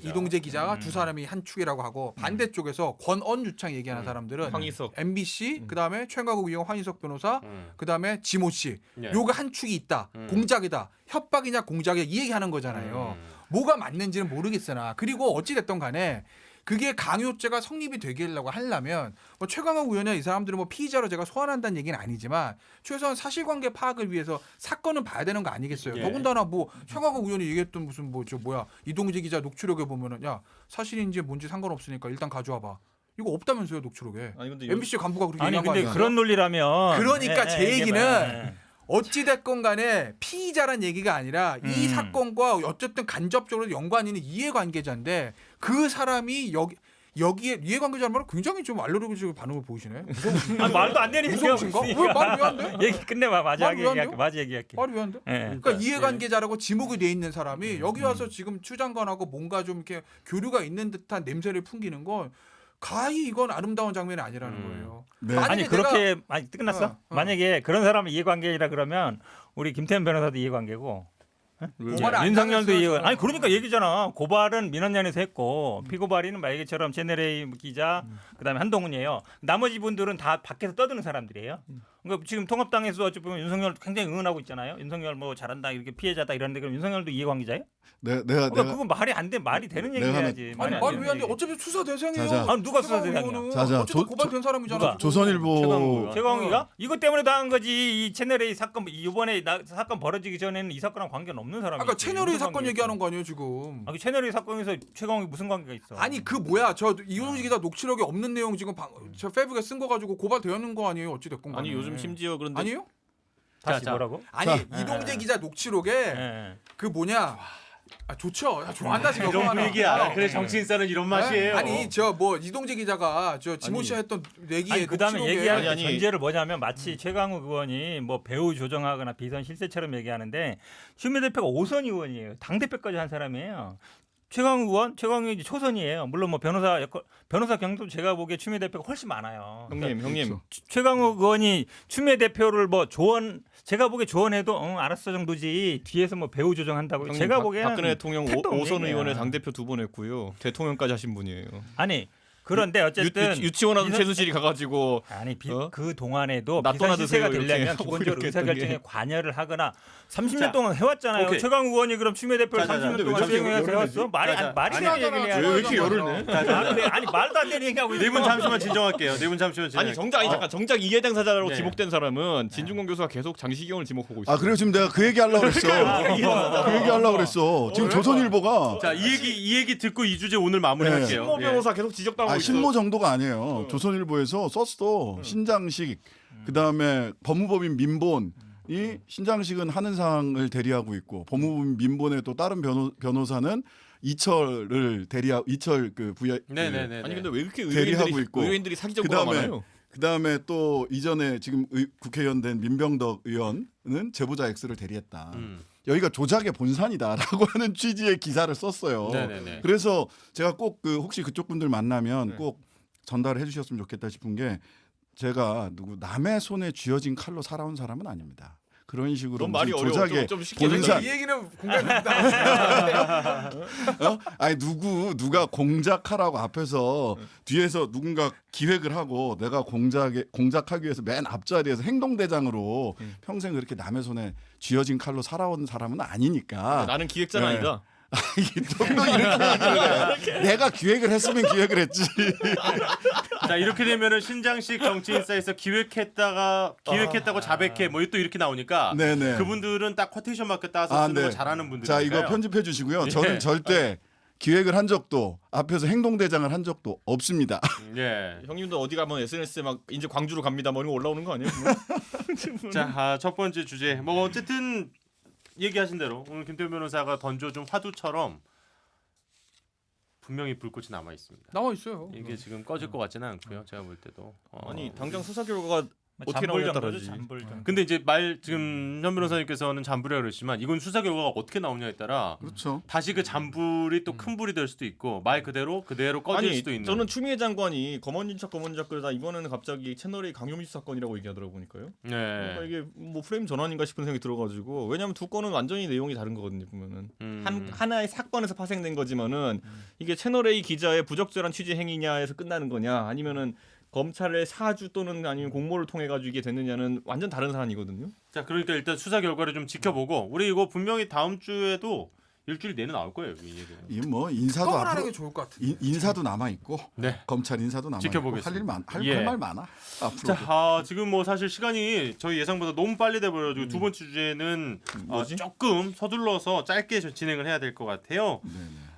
이동재 기자가 두 사람이 한 축이라고 하고 반대쪽에서 권언 유착 얘기하는 사람들은 황희석. MBC 그다음에 최강욱 의원 황희석 변호사 그다음에 지모 씨 예. 요거 한 축이 있다. 공작이다. 협박이냐 공작이냐 이 얘기하는 거잖아요. 뭐가 맞는지는 모르겠으나 그리고 어찌 됐든 간에 그게 강요죄가 성립이 되게려고 하려면 뭐 최강욱 의원이나 이 사람들은 뭐 피의자로 제가 소환한다는 얘기는 아니지만 최소한 사실관계 파악을 위해서 사건은 봐야 되는 거 아니겠어요. 예. 더군다나 뭐 최강욱 의원이 얘기했던 무슨 뭐 저 뭐야 이동재 기자 녹취록에 보면은 야 사실인지 뭔지 상관없으니까 일단 가져와봐. 이거 없다면서요 녹취록에. 아니 근데 MBC 간부가 그렇게 아니 얘기한 거 근데 아니에요? 그런 논리라면. 그러니까 제 얘기는 얘기해봐. 어찌 됐건 간에 피의자란 얘기가 아니라 이 사건과 어쨌든 간접적으로 연관 있는 이해관계자인데 그 사람이 여기에 이해관계자는 말은 굉장히 좀 알레르기적 반응을 보이시네. 아니, 말도 안 되는 얘기야. 무서우신가? 왜 말이 왜 안 돼? 얘기 끝내봐. 마지막에 말이 왜안 얘기할게. 돼요? 마지 얘기할게. 말이 왜 안 돼? 예. 그러니까 이해관계자라고 지목이 돼 있는 사람이 여기 와서 지금 추 장관하고 뭔가 좀 이렇게 교류가 있는 듯한 냄새를 풍기는 건 가히 이건 아름다운 장면이 아니라는 거예요. 네. 만약에 아니 내가- 그렇게 아니 끝났어? 어. 만약에 그런 사람이 이해관계이라 그러면 우리 김태현 변호사도 이해관계고 고발을 안 윤석열도 당했어요, 이해. 저는. 아니 그러니까 얘기잖아. 고발은 민원연에서 했고 피고발인은 말 얘기처럼 채널A 기자 그다음에 한동훈이에요. 나머지 분들은 다 밖에서 떠드는 사람들이에요. 그러니까 지금 통합당에서 어찌 보면 윤석열 굉장히 응원하고 있잖아요. 윤석열 뭐 잘한다 이렇게 피해자다 이런데 그럼 윤석열도 이해관계자예요? 내가 그러니까 그건 말이 안 돼. 말이 되는 얘기 내가 해야지. 아니 안 말이 되는 왜 안 돼? 얘기. 어차피 수사 대상이에요. 자자. 아니, 누가 수사 최강욱 대상이야? 의원은 자자. 어쨌든 고발된 사람이잖아. 누가? 지금. 조선일보 최강욱이가 이것 때문에 당한 거지. 이 채널A 사건 이번에 사건 벌어지기 전에는 이 사건랑 관계는 없는 사람이. 아까 채널A 사건 얘기하는 거 아니에요 지금? 아, 그 채널A 사건에서 최강욱이 무슨 관계가 있어? 아니 그 뭐야 저 이용식 기자 녹취록에 없는 내용 지금 저 페북에 쓴 거 가지고 고발되는 거 아니에요 어찌 됐건 간에. 아니 요즘 심지어 그런데 아니에요? 다시 자. 뭐라고? 아니 자. 이동재 기자 녹취록에 예. 그 뭐냐 좋죠. 야, 좋아한다 지금. 이런 하나. 분위기야. 그래 정치인사는 이런 맛이에요. 아니 저 뭐 이동재 기자가 저 지모 씨 했던 얘기에 아니 그다음에 녹취록에 얘기하는 아니, 아니. 전제를 뭐냐면 마치 최강욱 의원이 뭐 배우 조정하거나 비선 실세처럼 얘기하는데 추미애 대표가 5선 의원이에요. 당 대표까지 한 사람이에요. 최강욱 의원, 최강욱이 이제 초선이에요. 물론 뭐 변호사 경도 제가 보기에 추미애 대표가 훨씬 많아요. 형님 그렇죠. 최강욱 의원이 추미애 대표를 뭐 제가 보기에 조언해도 알았어 정도지 뒤에서 뭐 배우 조정한다고 형님, 제가 보기에는 박근혜 대통령 택도 없는 5선 얘기야. 의원의 당 대표 2번 했고요. 대통령까지 하신 분이에요. 아니 그런데 어쨌든 유치원하던 비선- 최순실이 가가지고 아니 어? 그 동안에도 나 비선 실세가 떠나드세요, 이렇게 되려면 하고 기본적으로 이렇게 의사결정에 했던 게. 관여를 하거나 30년 자, 동안 해왔잖아요. 오케이. 최강욱 의원이 그럼 추미애 대표를 자, 자, 30년 근데 동안 왜 저렇게 수행해서 열을 해왔어? 말이 자, 자, 안 말이 아니, 되는 얘기를 해야지. 왜 이렇게 열을 내? 아니 말도 안 되는 얘기하고 있어. 네 분 잠시만 진정할게요. 네 분 잠시만 진정. 아니 잠깐 정작 이해 당사자로 네. 지목된 사람은 진중권 교수가 계속 장시경을 지목하고 있어요. 아 그래요 지금 내가 그 얘기 하려고 그랬어. 그 얘기 하려고 그랬어. 지금 조선일보가 자, 이 얘기 듣고 이 주제 오늘 마무리할게요. 신모 예. 변호사 계속 지적당하고 있어. 신모 정도가 아니에요. 조선일보에서 썼어. 신장식 그다음에 법무법인 민본이 신장식은 한은상을 대리하고 있고 법무법인 민본의 또 다른 변호사는 이철을 대리하고 이철 그 부야 네네네. 아니 근데 왜 이렇게 대리하고 있고. 의원들이 사기 정보가 많아요? 그다음에 또 이전에 지금 국회의원 된 민병덕 의원은 제보자 X를 대리했다. 여기가 조작의 본산이다라고 하는 취지의 기사를 썼어요. 네네네. 그래서 제가 꼭 그 혹시 그쪽 분들 만나면 네. 꼭 전달해 주셨으면 좋겠다 싶은 게 제가 남의 손에 쥐어진 칼로 살아온 사람은 아닙니다. 그런 식으로 넌 말이 무슨 어려워. 조작의 좀 쉽게 본산 이 얘기는 공감됩니다. 아니 누가 공작하라고 앞에서 뒤에서 누군가 기획을 하고 내가 공작하기 위해서 맨 앞자리에서 행동대장으로 평생 그렇게 남의 손에 쥐어진 칼로 살아온 사람은 아니니까. 나는 기획자는 네. 아니다. 또 이렇게 얘기를 해. 내가 기획을 했으면 기획을 했지. 자 이렇게 되면은 신장식 정치인사에서 기획했다고 자백해 뭐 또 이렇게 나오니까 네네. 그분들은 딱 쿼테이션 마크 따서 쓰는 거 잘하는 분들이니까요. 자 이거 편집해 주시고요. 저는 예. 절대 기획을 한 적도 앞에서 행동대장을 한 적도 없습니다. 예. 형님도 어디 가면 SNS에 막 이제 광주로 갑니다 뭐 이런 거 올라오는 거 아니에요? 자, 첫 번째 주제. 뭐 어쨌든 얘기하신 대로 오늘 김태현 변호사가 던져준 화두처럼 분명히 불꽃이 남아 있습니다. 나와 있어요. 이게 지금 꺼질 것 같지는 않고요. 제가 볼 때도. 아니 당장 수사 결과가 어떻게 잔불 나오냐에 정도죠, 따라지. 잔불 정도. 근데 이제 지금 현 변호사님께서는 잔불이라고 그러시지만 이건 수사 결과가 어떻게 나오냐에 따라 그렇죠. 다시 그 잔불이 또 큰 불이 될 수도 있고 말 그대로 꺼질 아니 수도 있는. 저는 추미애 장관이 검언인척 그러다 이번에는 갑자기 채널A 강요미수 사건이라고 얘기하더라고 보니까요. 네. 그러니까 이게 뭐 프레임 전환인가 싶은 생각이 들어가지고 왜냐하면 두 건은 완전히 내용이 다른 거거든요 보면은 하나의 사건에서 파생된 거지만은 이게 채널A 기자의 부적절한 취재 행위냐에서 끝나는 거냐 아니면은 검찰의 사주 또는 아니면 공모를 통해 가지고 이게 됐느냐는 완전 다른 사안이거든요. 자, 그러니까 일단 수사 결과를 좀 지켜보고 우리 이거 분명히 다음 주에도 일주일 내내 나올 거예요. 이 얘기는. 이 뭐 인사도 하는 앞으로 게 좋을 것 같아. 인사도 남아 있고 네. 검찰 인사도 남아 있고 지켜보겠습니다. 할 말 많아. 앞으로. 자, 지금 뭐 사실 시간이 저희 예상보다 너무 빨리 돼버려가지고 두 번째 주제는 뭐지? 조금 서둘러서 짧게 진행을 해야 될 것 같아요. 네네.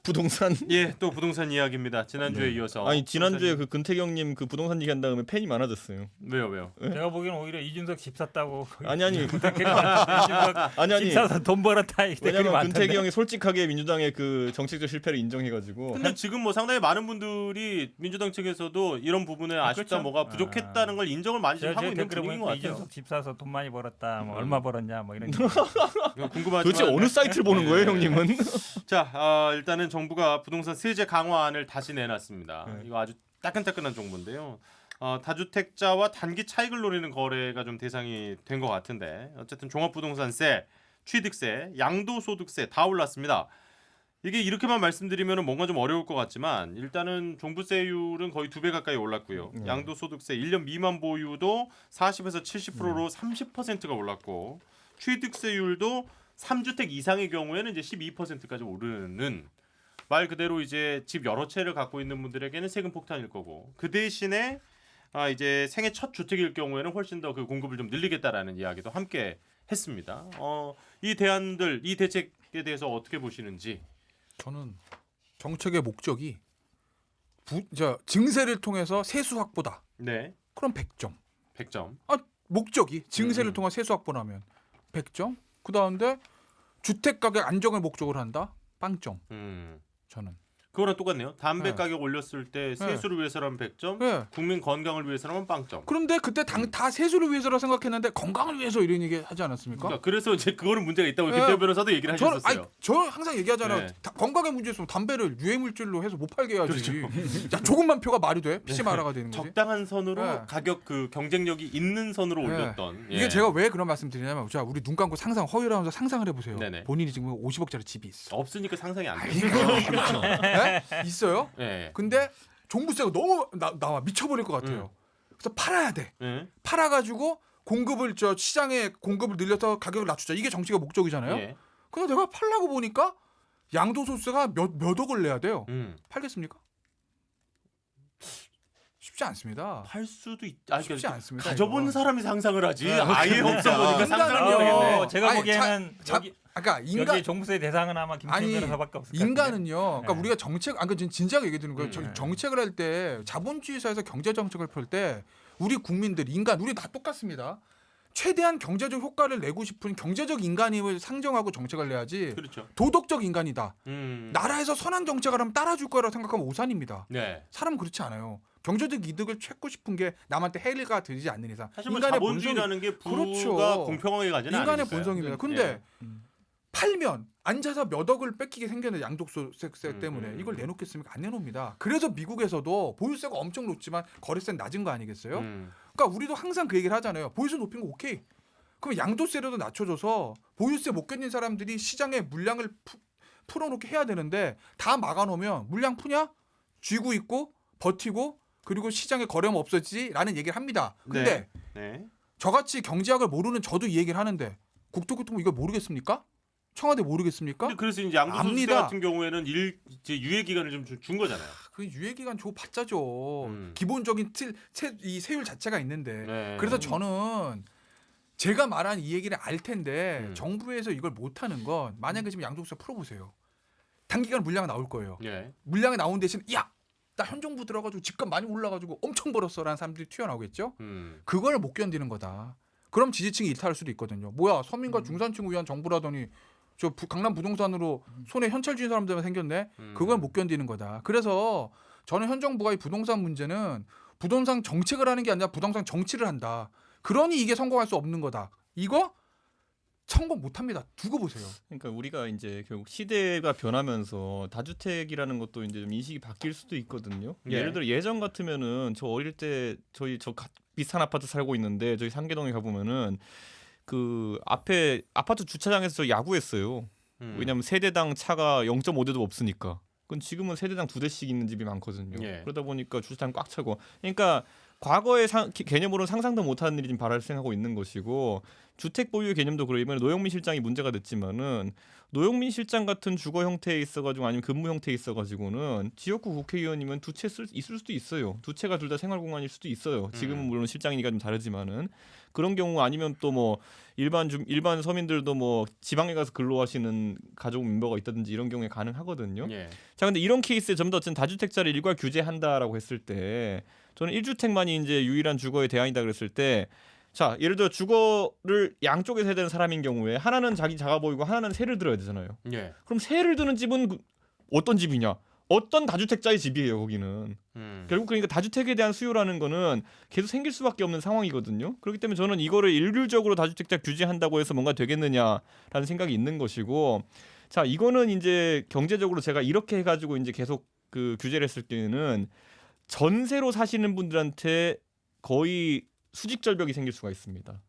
부동산 예, 또 부동산 이야기입니다. 지난주에 이어서. 아니 지난주에 부동산... 그 근태경님 그 부동산 얘기한 다음에 팬이 많아졌어요. 왜요? 제가 보기에는 오히려 이준석 집 샀다고 아니 댓글이 아니 집 사서 돈 벌었다 이 댓글이 왜냐면 많던데. 근태경이 솔직하게 민주당의 그 정책적 실패를 인정해가지고 근데 지금 뭐 상당히 많은 분들이 민주당 측에서도 이런 부분에 아쉽다 그렇죠. 뭐가 부족했다는 걸 인정을 많이 지금 하고 있는 댓글에 분위기인 것 보니까 같아요. 이준석 집 사서 돈 많이 벌었다. 뭐 얼마 벌었냐 뭐 이런. 궁금하지만 도대체 어느 사이트를 보는 거예요, 형님은? 자, 일단은 정부가 부동산 세제 강화안을 다시 내놨습니다. 네. 이거 아주 따끈따끈한 정보인데요. 다주택자와 단기 차익을 노리는 거래가 좀 대상이 된 것 같은데 어쨌든 종합부동산세, 취득세, 양도소득세 다 올랐습니다. 이게 이렇게만 말씀드리면 뭔가 좀 어려울 것 같지만 일단은 종부세율은 거의 2배 가까이 올랐고요. 양도소득세 1년 미만 보유도 40에서 70%로 30%가 올랐고 취득세율도 3주택 이상의 경우에는 이제 12%까지 오르는 말 그대로 이제 집 여러 채를 갖고 있는 분들에게는 세금 폭탄일 거고 그 대신에 이제 생애 첫 주택일 경우에는 훨씬 더 그 공급을 좀 늘리겠다라는 이야기도 함께 했습니다. 이 대안들, 이 대책에 대해서 어떻게 보시는지? 저는 정책의 목적이 증세를 통해서 세수 확보다. 네, 그럼 100점. 100점. 목적이 증세를 통한 세수 확보라면 100점. 그다음에 주택 가격 안정을 목적으로 한다. 빵점. 저는. 그거랑 똑같네요. 담배 네. 가격 올렸을 때 세수를 위해서라면 100점, 네. 국민 건강을 위해서라면 빵점. 그런데 그때 다 세수를 위해서라 생각했는데 건강을 위해서 이런 얘기 하지 않았습니까? 그러니까 그래서 이제 그거는 문제가 있다고 네. 김태호 변호사도 얘기를 하셨었어요. 저는 항상 얘기하잖아요. 네. 건강에 문제 있으면 담배를 유해 물질로 해서 못 팔게 해야지. 그렇죠. 야, 조금만 표가 말이 돼? PC마라가 되는 거지. 적당한 선으로 네. 가격 그 경쟁력이 있는 선으로 네. 올렸던. 예. 이게 제가 왜 그런 말씀 드리냐면 자, 우리 눈 감고 허위라면서 상상을 해보세요. 네네. 본인이 지금 50억짜리 집이 있어. 없으니까 상상이 안 돼요. 그렇죠. 네? 있어요? 예. 근데 종부세가 너무 나와 미쳐버릴 것 같아요. 그래서 팔아야 돼. 예. 팔아가지고 공급을 시장에 공급을 늘려서 가격을 낮추자. 이게 정치가 목적이잖아요. 예. 근데 내가 팔라고 보니까 양도소득세가 몇 억을 내야 돼요. 팔겠습니까? 쉽지 않습니다. 팔 수도 있. 쉽지 않습니다. 가져본 이거. 사람이 상상을 하지. 아예 그러니까. 없어 보니까 상상을 인간은요. 못하겠네. 제가 아니, 보기에는 그러니까 인간 여기 종부세 대상은 아마 김태현 아니, 변호사밖에 없을 것 같은데. 인간은요. 그러니까 네. 우리가 정책, 아까 진지하게 얘기 드리는 거예요. 네. 정책을 할 때 자본주의 사회에서 경제 정책을 펼 때 우리 국민들, 인간, 우리 다 똑같습니다. 최대한 경제적 효과를 내고 싶은 경제적 인간임을 상정하고 정책을 내야지. 그렇죠. 도덕적 인간이다. 음. 나라에서 선한 정책을 하면 따라줄 거라고 생각하면 오산입니다. 네. 사람은 그렇지 않아요. 경제적 이득을 찾고 싶은 게 남한테 해가 되지 않는 이상 사실 뭐 인간의 자본주의라는 게 부가 그렇죠. 공평하게 가지는 인간의 않으니까요. 본성입니다. 네. 근데 팔면 앉아서 몇 억을 뺏기게 생겼는데 양도세 때문에 음. 이걸 내놓겠습니까? 안 내놓습니다. 그래서 미국에서도 보유세가 엄청 높지만 거래세는 낮은 거 아니겠어요? 그러니까 우리도 항상 그 얘기를 하잖아요. 보유세 높인 거 오케이. 그럼 양도세라도 낮춰줘서 보유세 못 견딘 사람들이 시장에 물량을 풀어놓게 해야 되는데 다 막아놓으면 물량 푸냐? 쥐고 있고 버티고 그리고 시장에 거래하면 없어지라는 얘기를 합니다. 근데 네. 저같이 경제학을 모르는 저도 이 얘기를 하는데 국토교통부 이걸 모르겠습니까? 청와대 모르겠습니까? 근데 그래서 이제 양도소득세 압니다. 같은 경우에는 이제 유예 기간을 좀 준 거잖아요. 그 유예 기간 줘 봤자죠. 음. 기본적인 이 세율 자체가 있는데. 네. 그래서 저는 제가 말한 이 얘기를 알 텐데 음. 정부에서 이걸 못 하는 건 만약에 지금 양도세 풀어보세요. 단기간 물량 나올 거예요. 예. 물량이 나온 대신 야, 나 현 정부 들어가지고 집값 많이 올라가지고 엄청 벌었어라는 사람들이 튀어나오겠죠. 그걸 못 견디는 거다. 그럼 지지층이 일탈할 수도 있거든요. 뭐야 서민과 중산층을 위한 정부라더니 저 강남 부동산으로 손에 현찰 쥔 사람들만 생겼네. 그걸 못 견디는 거다. 그래서 저는 현 정부가 이 부동산 문제는 부동산 정책을 하는 게 아니라 부동산 정치를 한다. 그러니 이게 성공할 수 없는 거다. 이거 성공 못합니다. 두고 보세요. 그러니까 우리가 이제 결국 시대가 변하면서 다주택이라는 것도 이제 좀 인식이 바뀔 수도 있거든요. 예. 예를 들어 예전 같으면은 저 어릴 때 비슷한 아파트 살고 있는데 저희 상계동에 가보면은 그 앞에 아파트 주차장에서 저 야구했어요. 왜냐하면 세대당 차가 0.5대도 없으니까. 그건 지금은 세대당 2대씩 있는 집이 많거든요. 예. 그러다 보니까 주차장 꽉 차고. 그러니까 과거의 개념으로는 상상도 못하는 일이 지금 발생하고 있는 것이고 주택 보유의 개념도 그러고 이번에 노영민 실장이 문제가 됐지만은 노영민 실장 같은 주거 형태에 있어가지고 아니면 근무 형태에 있어가지고는 지역구 국회의원이면 두 채 있을 수도 있어요. 두 채가 둘 다 생활 공간일 수도 있어요. 지금은 물론 실장이니까 좀 다르지만은 그런 경우 아니면 또 뭐 일반 서민들도 뭐 지방에 가서 근로하시는 가족 멤버가 있다든지 이런 경우에 가능하거든요. 예. 자, 근데 이런 케이스에 좀 더 어쨌든 다주택자를 일괄 규제한다라고 했을 때 저는 1주택만이 이제 유일한 주거의 대안이다 그랬을 때 자, 예를 들어 주거를 양쪽에서 해야 되는 사람인 경우에 하나는 자기 작아 보이고 하나는 세를 들어야 되잖아요. 예. 그럼 세를 드는 집은 어떤 집이냐? 어떤 다주택자의 집이에요, 거기는. 결국 그러니까 다주택에 대한 수요라는 거는 계속 생길 수밖에 없는 상황이거든요. 그렇기 때문에 저는 이거를 일률적으로 다주택자 규제한다고 해서 뭔가 되겠느냐라는 생각이 있는 것이고 자, 이거는 이제 경제적으로 제가 이렇게 해가지고 이제 계속 그 규제를 했을 때는 전세로 사시는 분들한테 거의 수직절벽이 생길 수가 있습니다.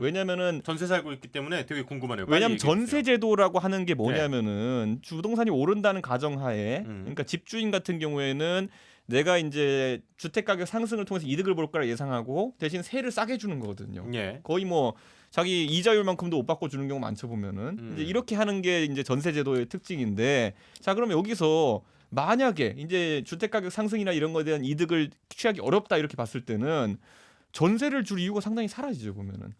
왜냐면은 전세 살고 있기 때문에 되게 궁금하네요. 왜냐하면 빨리 얘기해 전세 제도라고 하는 게 뭐냐면은 부동산이 오른다는 가정하에 그러니까 집주인 같은 경우에는 내가 이제 주택 가격 상승을 통해서 이득을 볼 거라 예상하고 대신 세를 싸게 주는 거거든요. 주세요. 예. 거의 뭐 자기 이자율만큼도 못 받고 주는 경우 많죠 보면은 이제 이렇게 하는 게 이제 전세 제도의 특징인데 자 그러면 여기서 만약에 이제 주택 가격 상승이나 이런 거에 대한 이득을 취하기 어렵다 이렇게 봤을 때는 전세를 줄 이유가 상당히 사라지죠 보면은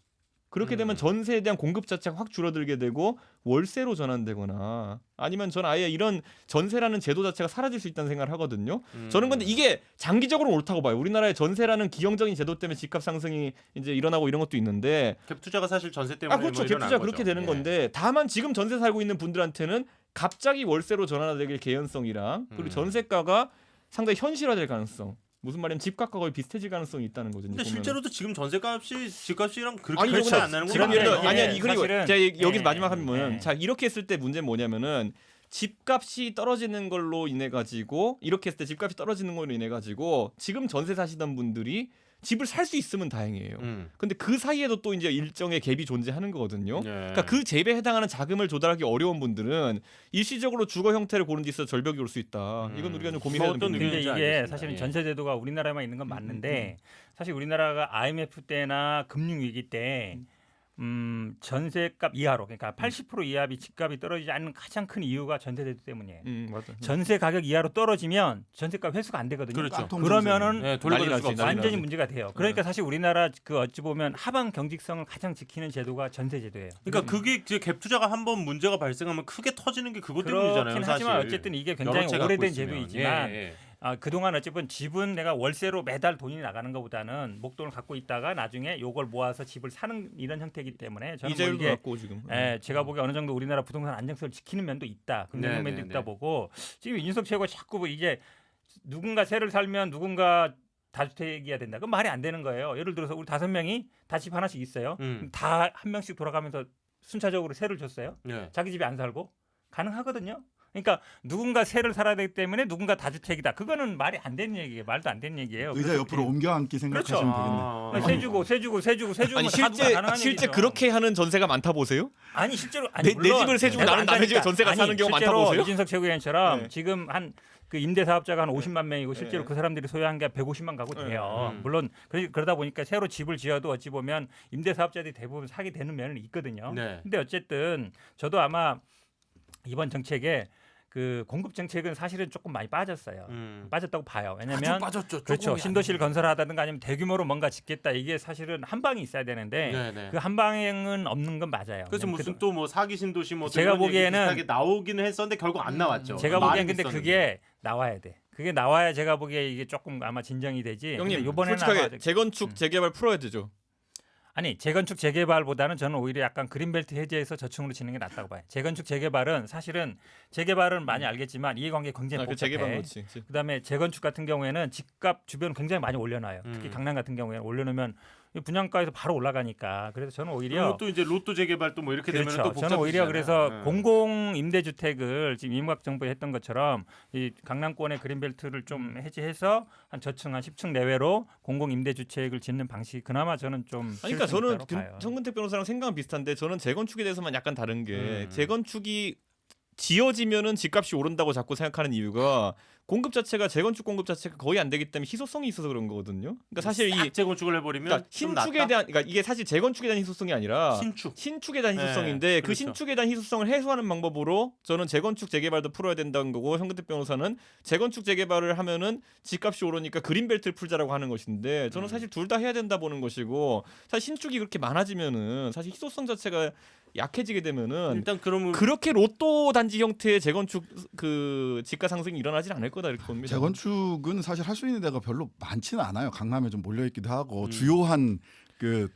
그렇게 되면 전세에 대한 공급 자체가 확 줄어들게 되고 월세로 전환되거나 아니면 저는 아예 이런 전세라는 제도 자체가 사라질 수 있다는 생각을 하거든요. 저는 근데 이게 장기적으로 옳다고 봐요. 우리나라의 전세라는 기형적인 제도 때문에 집값 상승이 이제 일어나고 이런 것도 있는데 갭 투자가 사실 전세 때문에 그렇죠. 뭐 갭 일어난 투자 거죠. 그렇게 되는 예. 건데 다만 지금 전세 살고 있는 분들한테는 갑자기 월세로 전환될 개연성이랑 그리고 전세가가 상당히 현실화될 가능성. 무슨 말이냐면 집값과 거의 비슷해질 가능성이 있다는 거죠. 근데 보면은. 실제로도 지금 전세값이 집값이랑 그렇게 아니, 차이 그렇죠. 안 나는 건 지금 맞아요. 아니 그리고 사실은, 제가 여기서 예, 마지막 하면 예. 자 이렇게 했을 때 문제는 뭐냐면은 집값이 떨어지는 걸로 인해 가지고 이렇게 했을 때 집값이 떨어지는 걸로 인해 가지고 지금 전세 사시던 분들이 집을 살 수 있으면 다행이에요. 근데 그 사이에도 또 이제 일정의 갭이 존재하는 거거든요. 예. 그러니까 그 갭에 해당하는 자금을 조달하기 어려운 분들은 일시적으로 주거 형태를 고른 데 있어 절벽이 올 수 있다. 이건 우리가 좀 고민해야 어떤 되는 근데 의견인지 이게 알겠습니다. 사실은 예. 전세 제도가 우리나라에만 있는 건 맞는데 사실 우리나라가 IMF 때나 금융 위기 때 전세값 이하로 그러니까 80% 이하비 집값이 떨어지지 않는 가장 큰 이유가 전세대출 때문이에요. 맞아. 전세 가격 이하로 떨어지면 전세값 회수가 안 되거든요. 그렇죠. 그러면은 네, 돌려받을 난리 수가 나지, 없어요. 난리 완전히 나지. 문제가 돼요. 그러니까 사실 우리나라 그 어찌 보면 하방 경직성을 가장 지키는 제도가 전세 제도예요. 그러니까 그게 이제 갭 투자가 한번 문제가 발생하면 크게 터지는 게 그것 때문이잖아요. 그렇긴 사실. 하지만 어쨌든 이게 굉장히 여러 채 갖고 오래된 있으면. 제도이지만 예, 예. 그동안 어쨌든 집은 내가 월세로 매달 돈이 나가는 것보다는 목돈을 갖고 있다가 나중에 요걸 모아서 집을 사는 이런 형태이기 때문에 저는 뭐 이자율도 이게 낮고 지금. 제가 보기에 어느 정도 우리나라 부동산 안정성을 지키는 면도 있다. 긍정적 면도 있다 보고 지금 이준석 최고가 자꾸 뭐 이제 누군가 세를 살면 누군가 다주택이어야 된다. 그건 말이 안 되는 거예요. 예를 들어서 우리 5명이 다 집 하나씩 있어요. 다 한 명씩 돌아가면서 순차적으로 세를 줬어요. 예. 자기 집에 안 살고 가능하거든요. 그러니까 누군가 세를 살아야 되기 때문에 누군가 다주택이다. 그거는 말이 안 되는 얘기예요. 말도 안 되는 얘기예요. 의자 그래서 옆으로 옮겨 앉기 생각하시면 아, 되겠네. 세 주고 아니 다 누가 가능한 실제 얘기죠. 그렇게 하는 전세가 많다 보세요? 아니 실제로 내 물론 집을 세 주고 내가 나는 안 남의 집에 사니까. 전세가 아니, 사는 경우 많다 실제로 보세요? 이준석 최고위원처럼 네. 지금 한 그 임대 사업자가 한 50만 명이고 실제로 네. 그 사람들이 소유한 게 150만 가구 돼요. 물론 그러다 보니까 새로 집을 지어도 어찌 보면 임대 사업자들이 대부분 사게 되는 면은 있거든요. 네. 근데 어쨌든 저도 아마 이번 정책에 그 공급 정책은 사실은 조금 많이 빠졌어요. 빠졌다고 봐요. 아주 왜냐하면 빠졌죠. 그렇죠. 조금이 신도시를 건설하다든가 아니면 대규모로 뭔가 짓겠다. 이게 사실은 한 방이 있어야 되는데 네네. 그 한 방은 없는 건 맞아요. 그래서 무슨 또 뭐 사기 신도시 뭐 제가 이런 얘기 보기에는 비슷하게 나오기는 했었는데 결국 안 나왔죠. 제가 말은 보기엔 근데 있었는데. 그게 나와야 돼. 그게 나와야 제가 보기에 이게 조금 아마 진정이 되지. 형님 근데 이번에는 솔직하게 아마 재건축 재개발 풀어야 되죠. 아니 재건축 재개발보다는 저는 오히려 약간 그린벨트 해제해서 저층으로 짓는 게 낫다고 봐요. 재건축 재개발은 사실은 재개발은 많이 알겠지만 이해관계 굉장히 그 재개발 복잡해. 그렇지. 그다음에 재건축 같은 경우에는 집값 주변 굉장히 많이 올려놔요. 특히 강남 같은 경우에는 올려놓으면 분양가에서 바로 올라가니까. 그래서 저는 오히려 그리고 또 이제 로또 재개발 또 뭐 이렇게 되면 그렇죠. 또 복잡해지잖아요. 저는 오히려 그래서 네. 공공 임대주택을 지금 이명박 정부에 했던 것처럼 이 강남권의 그린벨트를 좀 해제해서 한 저층 한 10층 내외로 공공 임대주택을 짓는 방식 그나마 저는 좀 아니, 그러니까 저는 실효성이 있다고 봐요. 정근택 변호사랑 생각은 비슷한데 저는 재건축에 대해서만 약간 다른 게 음. 재건축이 지어지면은 집값이 오른다고 자꾸 생각하는 이유가 공급 자체가 재건축 공급 자체가 거의 안 되기 때문에 희소성이 있어서 그런 거거든요. 그러니까 사실 이 싹 재건축을 해버리면 그러니까 좀 신축에 낫다? 대한 그러니까 이게 사실 재건축에 대한 희소성이 아니라 신축. 에 대한 희소성인데 네, 그 그렇죠. 신축에 대한 희소성을 해소하는 방법으로 저는 재건축 재개발도 풀어야 된다는 거고 현근택 변호사는 재건축 재개발을 하면은 집값이 오르니까 그린벨트를 풀자라고 하는 것인데 저는 사실 둘 다 해야 된다 보는 것이고 사실 신축이 그렇게 많아지면은 사실 희소성 자체가 약해지게 되면은 일단 그러면 그렇게 로또 단지 형태의 재건축 그 지가 상승이 일어나진 않을 거다 이렇게 봅니다. 재건축은 사실 할 수 있는 데가 별로 많지는 않아요. 강남에 좀 몰려 있기도 하고 주요한 그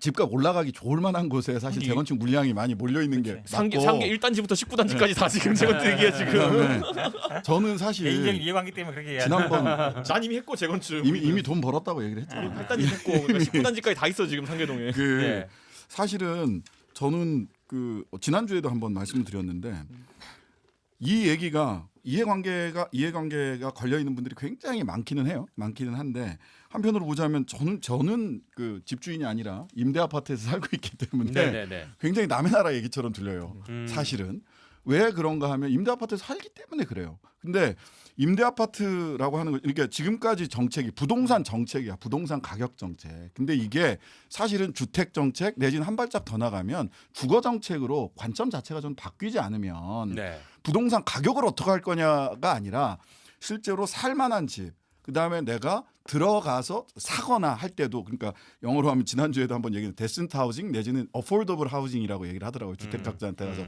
집값 올라가기 좋을 만한 곳에 사실 아니, 재건축 물량이 많이 몰려 있는 게 상계 맞고 1단지부터 19단지까지 다 지금 재건축 얘기야 지금. 그다음에 저는 사실 개인적인 이해관계 때문에 그렇게 얘기하는 지난번 난 이미 했고 재건축. 이미 돈 벌었다고 얘기를 했잖아요. 8단지 했고 그러니까 19단지까지 다 있어 지금 상계동에. 그 네. 사실은 저는 그 지난주에도 한번 말씀을 드렸는데 이 얘기가 이해관계가 걸려 있는 분들이 굉장히 많기는 해요. 많기는 한데 한편으로 보자면 저는 그 집주인이 아니라 임대 아파트에서 살고 있기 때문에 네네네. 굉장히 남의 나라 얘기처럼 들려요. 사실은 왜 그런가 하면 임대 아파트에서 살기 때문에 그래요. 근데 임대 아파트라고 하는 거 그러니까 지금까지 정책이 부동산 정책이야. 부동산 가격 정책. 근데 이게 사실은 주택 정책 내지는 한 발짝 더 나가면 주거 정책으로 관점 자체가 좀 바뀌지 않으면 네. 부동산 가격을 어떻게 할 거냐가 아니라 실제로 살 만한 집 그다음에 내가 들어가서 사거나 할 때도 그러니까 영어로 하면 지난주에도 한번 얘기했는데 데센트 하우징 내지는 어포더블 하우징이라고 얘기를 하더라고요. 주택학자한테 가서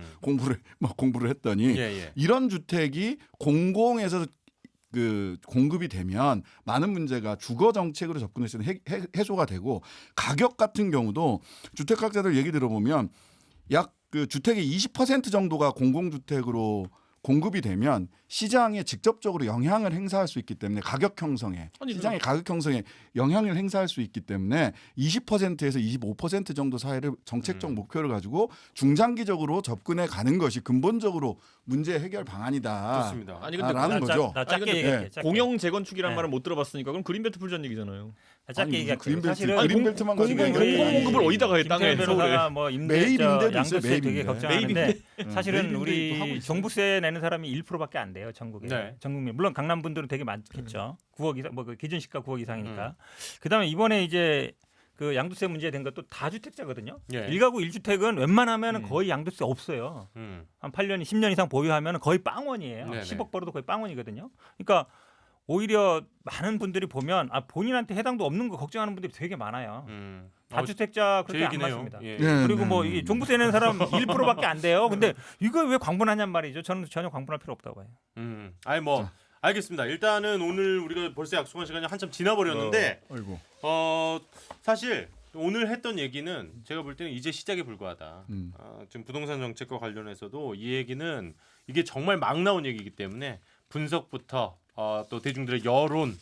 공부를 했더니 예. 이런 주택이 공공에서 그 공급이 되면 많은 문제가 주거 정책으로 접근해서 해소가 되고 가격 같은 경우도 주택학자들 얘기 들어보면 약 그 주택의 20% 정도가 공공주택으로 공급이 되면 시장에 직접적으로 영향을 행사할 수 있기 때문에 가격 형성에 시장의 가격 형성에 영향을 행사할 수 있기 때문에 20%에서 25% 정도 사이를 정책적 목표를 가지고 중장기적으로 접근해 가는 것이 근본적으로 문제 해결 방안이다. 좋습니다. 아니 근데 라는 거죠. 나 아니, 짧게 근데 얘기할게. 짧게. 공영 재건축이란 네. 말을 못 들어봤으니까 그럼 그린벨트 풀자는 얘기잖아요. 짧게 아니, 얘기할게. 그린벨트, 사실은 그린벨트만 가지고 공공 얘기하는 게 공공 공급을 아니지. 어디다가 해 땅에 김태현 서울에. 변호사가 뭐 매입 임대도 있어요, 양도세 매입 되게 임대. 걱정하는데 사실은 매입 임대도 하고 우리 있어요. 종부세 내는 사람이 1%밖에 안 돼요 전국에. 네. 전 국민 물론 강남 분들은 되게 많겠죠. 9억 이상 뭐 그 기준시가 9억 이상이니까. 그다음에 이번에 이제 그 양도세 문제 된 것도 다주택자거든요. 예. 1가구 1주택은 웬만하면 거의 양도세 없어요. 한 8년, 10년 이상 보유하면 거의 빵원이에요. 네네. 10억 벌어도 거의 빵원이거든요. 그러니까 오히려 많은 분들이 보면 본인한테 해당도 없는 거 걱정하는 분들이 되게 많아요. 다주택자 제 그렇게 안 얘기네요. 맞습니다. 예. 그리고 뭐 네. 이게 종부세 내는 사람 1%밖에 안 돼요. 근데 이걸 왜 광분하냔 말이죠. 저는 전혀 광분할 필요 없다고 봐요. 아니 뭐 알겠습니다. 일단은 오늘 우리가 벌써 약속한 시간이 한참 지나버렸는데 아이고. 사실 오늘 했던 얘기는 제가 볼 때는 이제 시작에 불과하다. 음. 지금 부동산 정책과 관련해서도 이 얘기는 이게 정말 막 나온 얘기이기 때문에 분석부터 또 대중들의 여론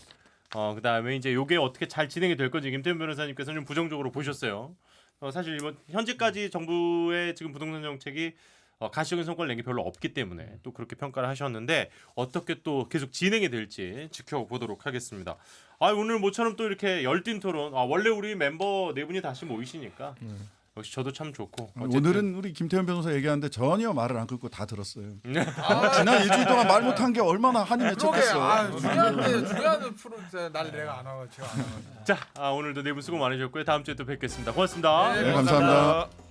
그다음에 이제 요게 어떻게 잘 진행이 될 건지 김태현 변호사님께서는 좀 부정적으로 보셨어요. 사실 이번 현재까지 정부의 지금 부동산 정책이 가시적인 성과를 낸 게 별로 없기 때문에 또 그렇게 평가를 하셨는데 어떻게 또 계속 진행이 될지 지켜보도록 하겠습니다. 오늘 모처럼 또 이렇게 열띤 토론. 원래 우리 멤버 네 분이 다시 모이시니까 역시 저도 참 좋고. 어쨌든. 오늘은 우리 김태현 변호사 얘기하는데 전혀 말을 안 끊고 다 들었어요. 지난 일주일 동안 말 못한 게 얼마나 한이 그러게 맺혔겠어. 중요한 프로 날 내가 안 하고 제가 안 하고. 자, 오늘도 네 분 수고 많으셨고요. 다음 주에 또 뵙겠습니다. 고맙습니다. 네, 감사합니다.